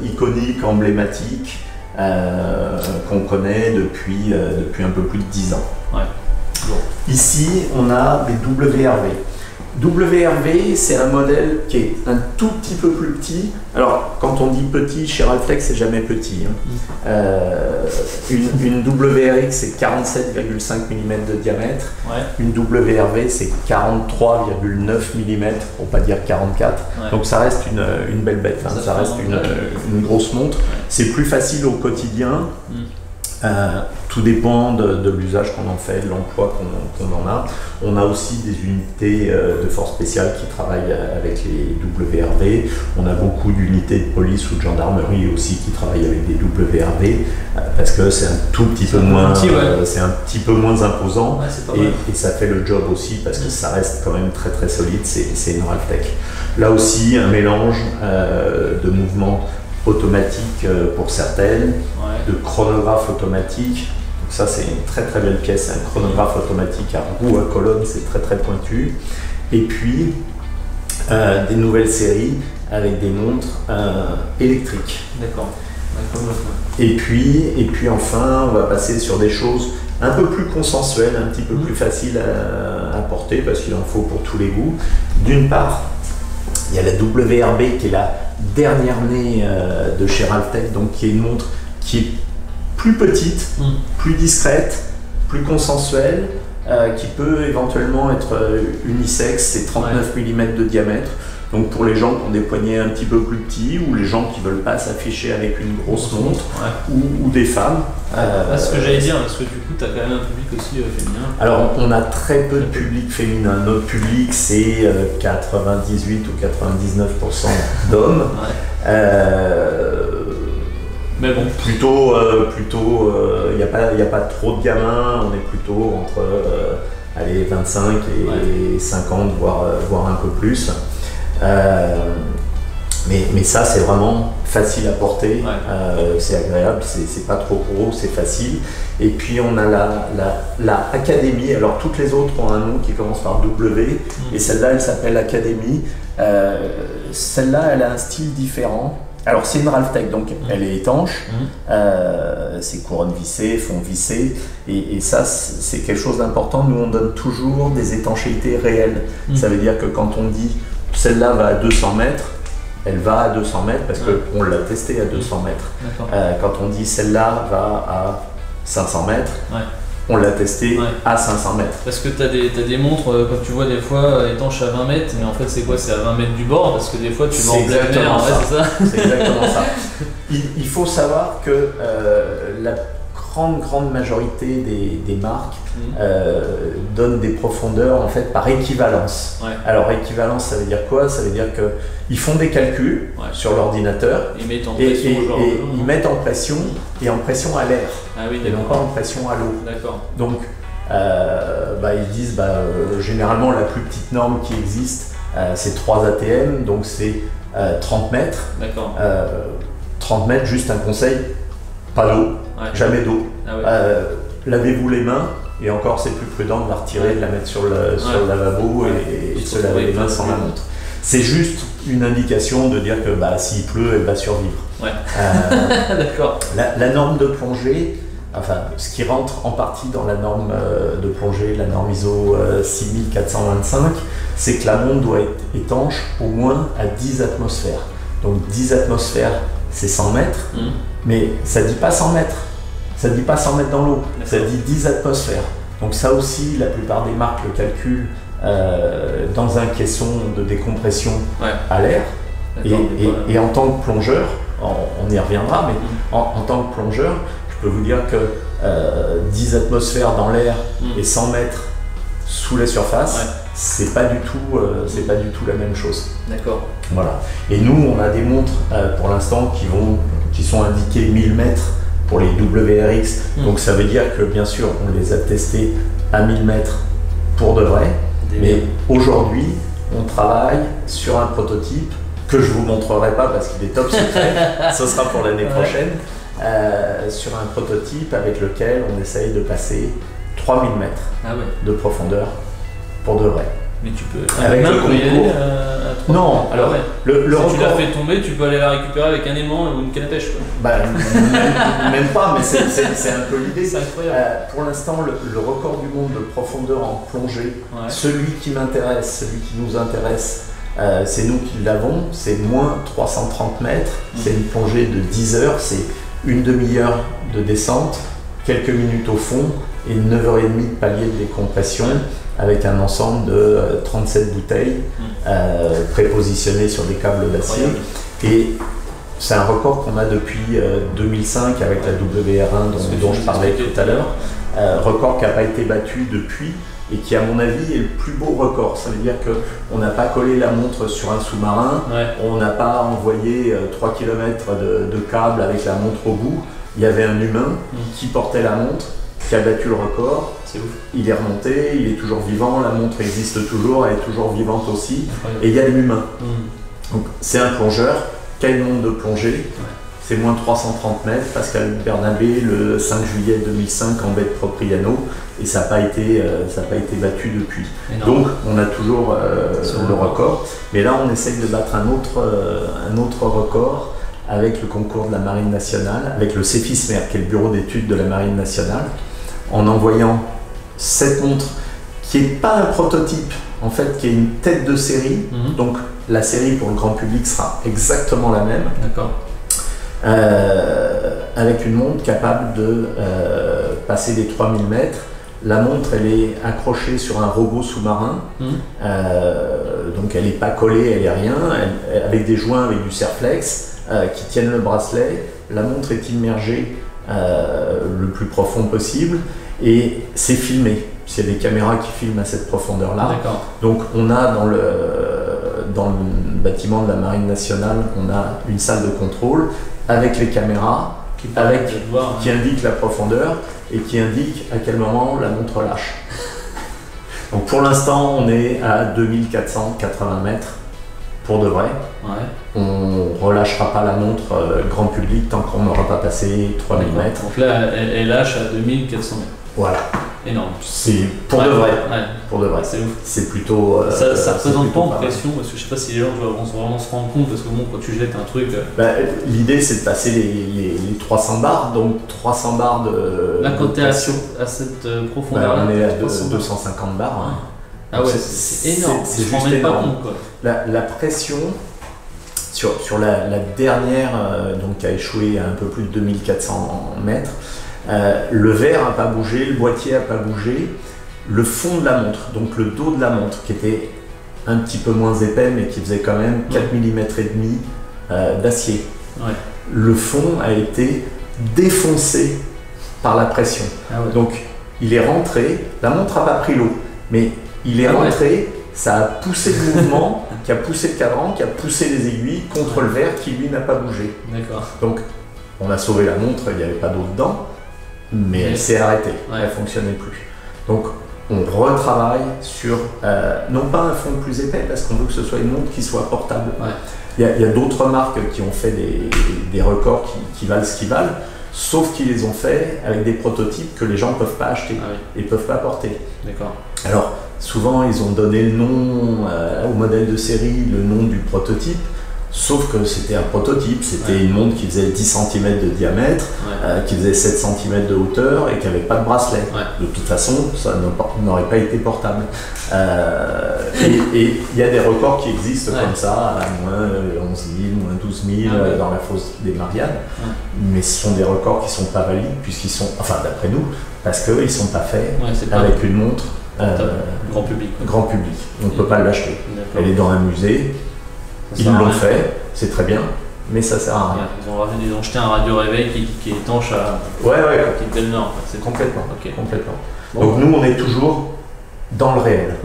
iconique, emblématique, qu'on connaît depuis un peu plus de 10 ans. Ici on a des WRV. WRV, c'est un modèle qui est un tout petit peu plus petit. Alors, quand on dit petit, chez Ralphtech, c'est jamais petit. Une WRX, c'est 47,5 mm de diamètre. Une WRV, c'est 43,9 mm, pour pas dire 44. Donc, ça reste une belle bête. Ça reste une grosse montre. C'est plus facile au quotidien. Tout dépend de l'usage qu'on en fait, de l'emploi qu'on en a. On a aussi des unités de force spéciale qui travaillent avec les WRV. On a beaucoup d'unités de police ou de gendarmerie aussi qui travaillent avec des WRV parce que c'est un tout petit peu moins, c'est un petit peu moins imposant et ça fait le job aussi parce que ça reste quand même très très solide. C'est une Ralphtech. Là aussi un mélange de mouvements automatiques pour certaines, de chronographe automatique. Donc ça c'est une très très belle pièce, un chronographe automatique à roue à colonne, c'est très très pointu. Et puis des nouvelles séries avec des montres électriques. D'accord. Et puis enfin on va passer sur des choses un peu plus consensuelles, un petit peu plus faciles à porter parce qu'il en faut pour tous les goûts. D'une part, il y a la WRB qui est la dernière née de chez Ralphtech, donc qui est une montre qui est plus petite, plus discrète, plus consensuelle, qui peut éventuellement être unisexe, c'est 39 mm de diamètre. Donc pour les gens qui ont des poignets un petit peu plus petits ou les gens qui ne veulent pas s'afficher avec une grosse montre ou des femmes. Ce que j'allais dire, parce que du coup tu as quand même un public aussi féminin. Alors on a très peu de public féminin. Notre public c'est 98 ou 99% d'hommes. Mais bon. Plutôt, il n'y a pas trop de gamins, on est plutôt entre 25 et 50, voire un peu plus. Mais ça, c'est vraiment facile à porter, c'est agréable, c'est pas trop gros, c'est facile. Et puis on a la Académie, alors toutes les autres ont un nom qui commence par W, et celle-là, elle s'appelle Académie. Celle-là, elle a un style différent. Alors c'est une Ralphtec, donc elle est étanche, c'est couronne vissée, fond vissé, et ça c'est quelque chose d'important. Nous on donne toujours des étanchéités réelles. Ça veut dire que quand on dit celle-là va à 200 mètres, elle va à 200 mètres parce qu'on l'a testé à 200 mètres. Quand on dit celle-là va à 500 mètres, on l'a testé à 500 mètres. Parce que tu as des montres, comme tu vois des fois, étanches à 20 mètres, mais en fait c'est quoi? C'est à 20 mètres du bord, parce que des fois tu vas en pleine mer, c'est ça? C'est exactement ça. Il faut savoir que la grande majorité des marques donnent des profondeurs en fait par équivalence. Alors équivalence, ça veut dire quoi? Ça veut dire qu'ils font des calculs sur l'ordinateur ils mettent en pression, ils mettent en pression et en pression à l'air et non pas en pression à l'eau. Donc ils disent généralement la plus petite norme qui existe c'est 3 ATM, donc c'est 30 mètres. 30 mètres, juste un conseil, pas d'eau, jamais d'eau. Lavez-vous les mains, et encore c'est plus prudent de la retirer, de la mettre sur le lavabo et de se laver les mains sans la montre. C'est juste une indication de dire que s'il pleut, elle va survivre. La norme de plongée, enfin ce qui rentre en partie dans la norme de plongée, la norme ISO 6425, c'est que la montre doit être étanche au moins à 10 atmosphères. Donc 10 atmosphères, c'est 100 mètres, mais ça ne dit pas 100 mètres. Ça ne dit pas 100 mètres dans l'eau, ça dit 10 atmosphères. Donc ça aussi, la plupart des marques le calculent dans un caisson de décompression à l'air. Et en tant que plongeur, on y reviendra, mais en tant que plongeur, je peux vous dire que 10 atmosphères dans l'air et 100 mètres sous la surface, c'est pas du tout la même chose. Voilà. Et nous, on a des montres pour l'instant qui sont indiquées 1000 mètres pour les WRX. Donc ça veut dire que bien sûr, on les a testés à 1000 mètres pour de vrai. Mais aujourd'hui, on travaille sur un prototype que je vous montrerai pas parce qu'il est top secret. Ce sera pour l'année prochaine. Sur un prototype avec lequel on essaye de passer 3000 mètres de profondeur pour de vrai. Mais tu peux avec le concours. Non, alors si tu l'as fait tomber, tu peux aller la récupérer avec un aimant ou une canne à pêche. Même pas, mais c'est un peu l'idée. C'est incroyable. Pour l'instant, le record du monde de profondeur en plongée, celui qui m'intéresse, celui qui nous intéresse, c'est nous qui l'avons, c'est moins 330 mètres, c'est une plongée de 10 heures, c'est une demi-heure de descente, quelques minutes au fond et 9h30 de palier de décompression avec un ensemble de 37 bouteilles prépositionnées sur des câbles d'acier. Et c'est un record qu'on a depuis 2005 avec la WR1 dont je parlais tout à l'heure, record qui n'a pas été battu depuis et qui à mon avis est le plus beau record. Ça veut dire qu'on n'a pas collé la montre sur un sous-marin, on n'a pas envoyé 3 km de câble avec la montre au bout. Il y avait un humain qui portait la montre, qui a battu le record. C'est ouf. Il est remonté, il est toujours vivant, la montre existe toujours, elle est toujours vivante aussi. Et il y a l'humain. Donc c'est un plongeur qui a une montre de plongée. C'est moins 330 mètres, Pascal Bernabé le 5 juillet 2005 en baie de Propriano, et ça n'a pas été battu depuis. Donc on a toujours le record, mais là on essaye de battre un autre record avec le concours de la Marine nationale, avec le CEFISMER qui est le bureau d'études de la Marine nationale, en envoyant cette montre qui n'est pas un prototype, en fait qui est une tête de série, donc la série pour le grand public sera exactement la même. Avec une montre capable de passer les 3000 mètres. La montre elle est accrochée sur un robot sous-marin donc elle n'est pas collée, elle n'est rien, avec des joints avec du Serflex qui tiennent le bracelet. La montre est immergée le plus profond possible et c'est filmé. Il y a des caméras qui filment à cette profondeur-là. Donc on a dans le bâtiment de la Marine nationale, on a une salle de contrôle avec les caméras qui indiquent la profondeur et qui indiquent à quel moment la montre lâche. Donc pour l'instant, on est à 2480 mètres pour de vrai. On ne relâchera pas la montre grand public tant qu'on n'aura pas passé 3000 mètres. Donc là, elle lâche à 2400 mètres. Voilà. Énorme. C'est pour de vrai. Pour de vrai, c'est ouf. C'est plutôt. Ça représente pas en pression, parce que je sais pas si les gens vont vraiment se rendre compte, parce que bon, quand tu jettes un truc. L'idée c'est de passer les 300 bars, donc 300 bars de. Là, quand tu es à cette profondeur-là, on est à 250 bars. Hein. Ah ouais, c'est énorme. C'est juste énorme. La pression sur la dernière, donc qui a échoué à un peu plus de 2400 mètres. Le verre n'a pas bougé, le boîtier n'a pas bougé, le fond de la montre, donc le dos de la montre qui était un petit peu moins épais mais qui faisait quand même 4 mm et demi d'acier. Le fond a été défoncé par la pression. Donc il est rentré, la montre n'a pas pris l'eau, mais il est rentré, ça a poussé le mouvement, qui a poussé le cadran, qui a poussé les aiguilles contre le verre qui lui n'a pas bougé. Donc on a sauvé la montre, il n'y avait pas d'eau dedans. Mais elle s'est arrêtée, elle ne fonctionnait plus. Donc on retravaille sur, non pas un fond plus épais, parce qu'on veut que ce soit une montre qui soit portable. Il y a d'autres marques qui ont fait des records qui valent ce qu'ils valent, sauf qu'ils les ont fait avec des prototypes que les gens ne peuvent pas acheter et ne peuvent pas porter. Alors souvent ils ont donné le nom au modèle de série, le nom du prototype. Sauf que c'était un prototype, c'était une montre qui faisait 10 cm de diamètre, qui faisait 7 cm de hauteur et qui n'avait pas de bracelet. De toute façon, ça n'aurait pas été portable. Et il y a des records qui existent comme ça, à moins 11 000, moins 12 000 dans la fosse des Mariannes. Mais ce sont des records qui ne sont pas valides, puisqu'ils sont, enfin d'après nous, parce qu'ils ne sont pas faits avec une montre grand public. On ne peut pas l'acheter. Elle est dans un musée. Ils l'ont fait, c'est très bien, mais ça sert à rien. Ils ont jeté un radio réveil qui est étanche à qui est le nord. Complètement. Donc nous on est toujours dans le réel.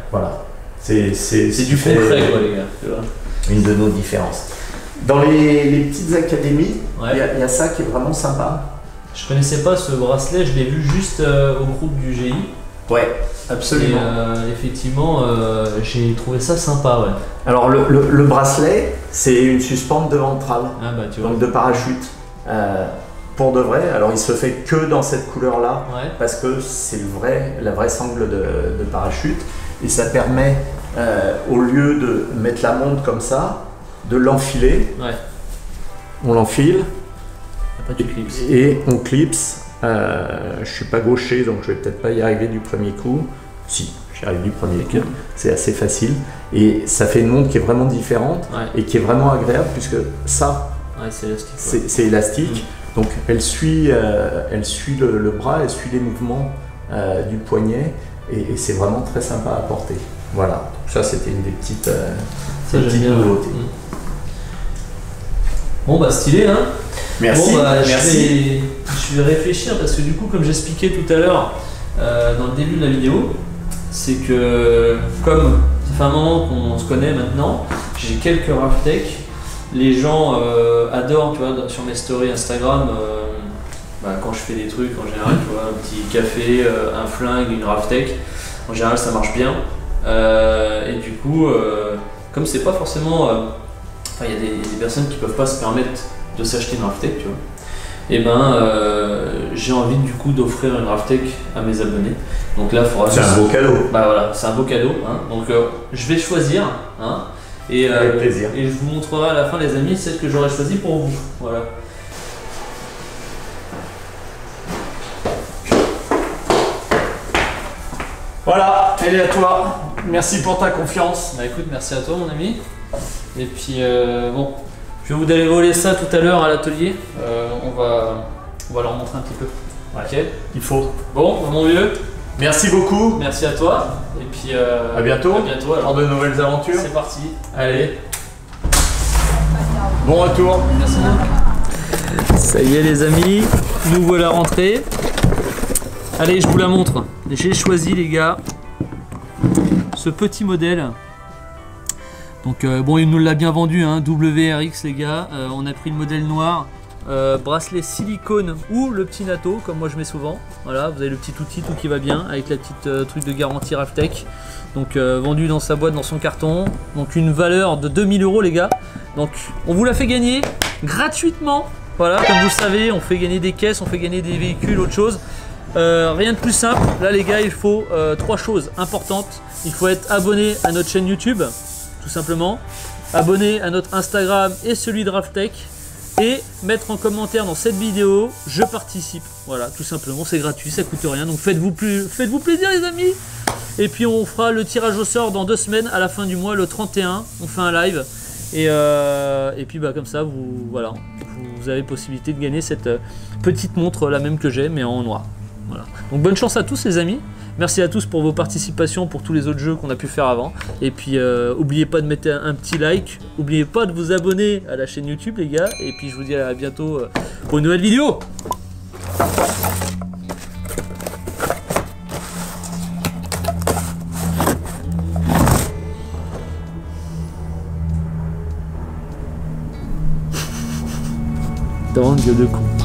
Voilà. C'est du concret les gars. Une de nos différences. Dans les petites académies, il y a ça qui est vraiment sympa. Je connaissais pas ce bracelet, je l'ai vu juste au groupe du GI. Absolument. Et effectivement, j'ai trouvé ça sympa. Alors le bracelet, c'est une suspente de ventrale, donc de parachute. Pour de vrai, alors il se fait que dans cette couleur-là, parce que c'est la vraie sangle de parachute, et ça permet, au lieu de mettre la montre comme ça, de l'enfiler. On l'enfile et on clipse. Je suis pas gaucher, donc je vais peut-être pas y arriver du premier coup. Si, j'y arrive du premier coup. C'est assez facile et ça fait une montre qui est vraiment différente et qui est vraiment agréable puisque ça, c'est élastique. Donc elle suit le bras, elle suit les mouvements du poignet et c'est vraiment très sympa à porter. Voilà. Donc ça c'était une des petites nouveautés. Bon bah stylé hein. Merci. Bon, merci. Je vais réfléchir parce que du coup, comme j'expliquais tout à l'heure dans le début de la vidéo, c'est que comme ça fait un moment qu'on se connaît maintenant, j'ai quelques Rafftech. Les gens adorent, tu vois, sur mes stories Instagram, quand je fais des trucs en général, tu vois, un petit café, un flingue, une Rafftech, en général ça marche bien. Et du coup, comme c'est pas forcément, il y a des personnes qui peuvent pas se permettre de s'acheter une Rafftech, tu vois. Et j'ai envie du coup d'offrir une Rafftech à mes abonnés. Donc là, c'est un beau cadeau. Voilà, c'est un beau cadeau. Hein. Donc je vais choisir. Hein, avec plaisir. Et je vous montrerai à la fin, les amis, celle que j'aurais choisie pour vous. Voilà. Voilà, elle est à toi. Merci pour ta confiance. Bah écoute, merci à toi mon ami. Et puis bon, je vais vous dévoiler ça tout à l'heure à l'atelier. On va leur montrer un petit peu. Ok. Il faut. Bon, mon vieux, Merci beaucoup. Merci à toi. Et puis à bientôt. À bientôt alors. Pour de nouvelles aventures. C'est parti. Allez. Bon retour. Merci. Ça y est les amis, nous voilà rentrés. Allez, je vous la montre. J'ai choisi les gars ce petit modèle. Donc bon, il nous l'a bien vendu, hein, WRX les gars. On a pris le modèle noir, bracelet silicone ou le petit NATO, comme moi je mets souvent. Voilà, vous avez le petit outil, tout qui va bien, avec la petite truc de garantie Ralphtech. Donc vendu dans sa boîte, dans son carton. Donc une valeur de 2000 € les gars. Donc on vous la fait gagner gratuitement. Voilà, comme vous le savez, on fait gagner des caisses, on fait gagner des véhicules, autre chose. Rien de plus simple. Là les gars, il faut 3 choses importantes. Il faut être abonné à notre chaîne YouTube, tout simplement. Abonné à notre Instagram et celui de Ralphtech. Et mettre en commentaire dans cette vidéo, je participe. Voilà, tout simplement, c'est gratuit, ça coûte rien. Donc faites-vous plaisir les amis. Et puis on fera le tirage au sort dans 2 semaines, à la fin du mois, le 31. On fait un live. Et puis bah, comme ça, voilà, vous avez possibilité de gagner cette petite montre, la même que j'ai, mais en noir. Voilà. Donc bonne chance à tous les amis. Merci à tous pour vos participations, pour tous les autres jeux qu'on a pu faire avant. Et puis n'oubliez pas de mettre un petit like. N'oubliez pas de vous abonner à la chaîne YouTube les gars. Et puis je vous dis à bientôt pour une nouvelle vidéo. Gueule de con.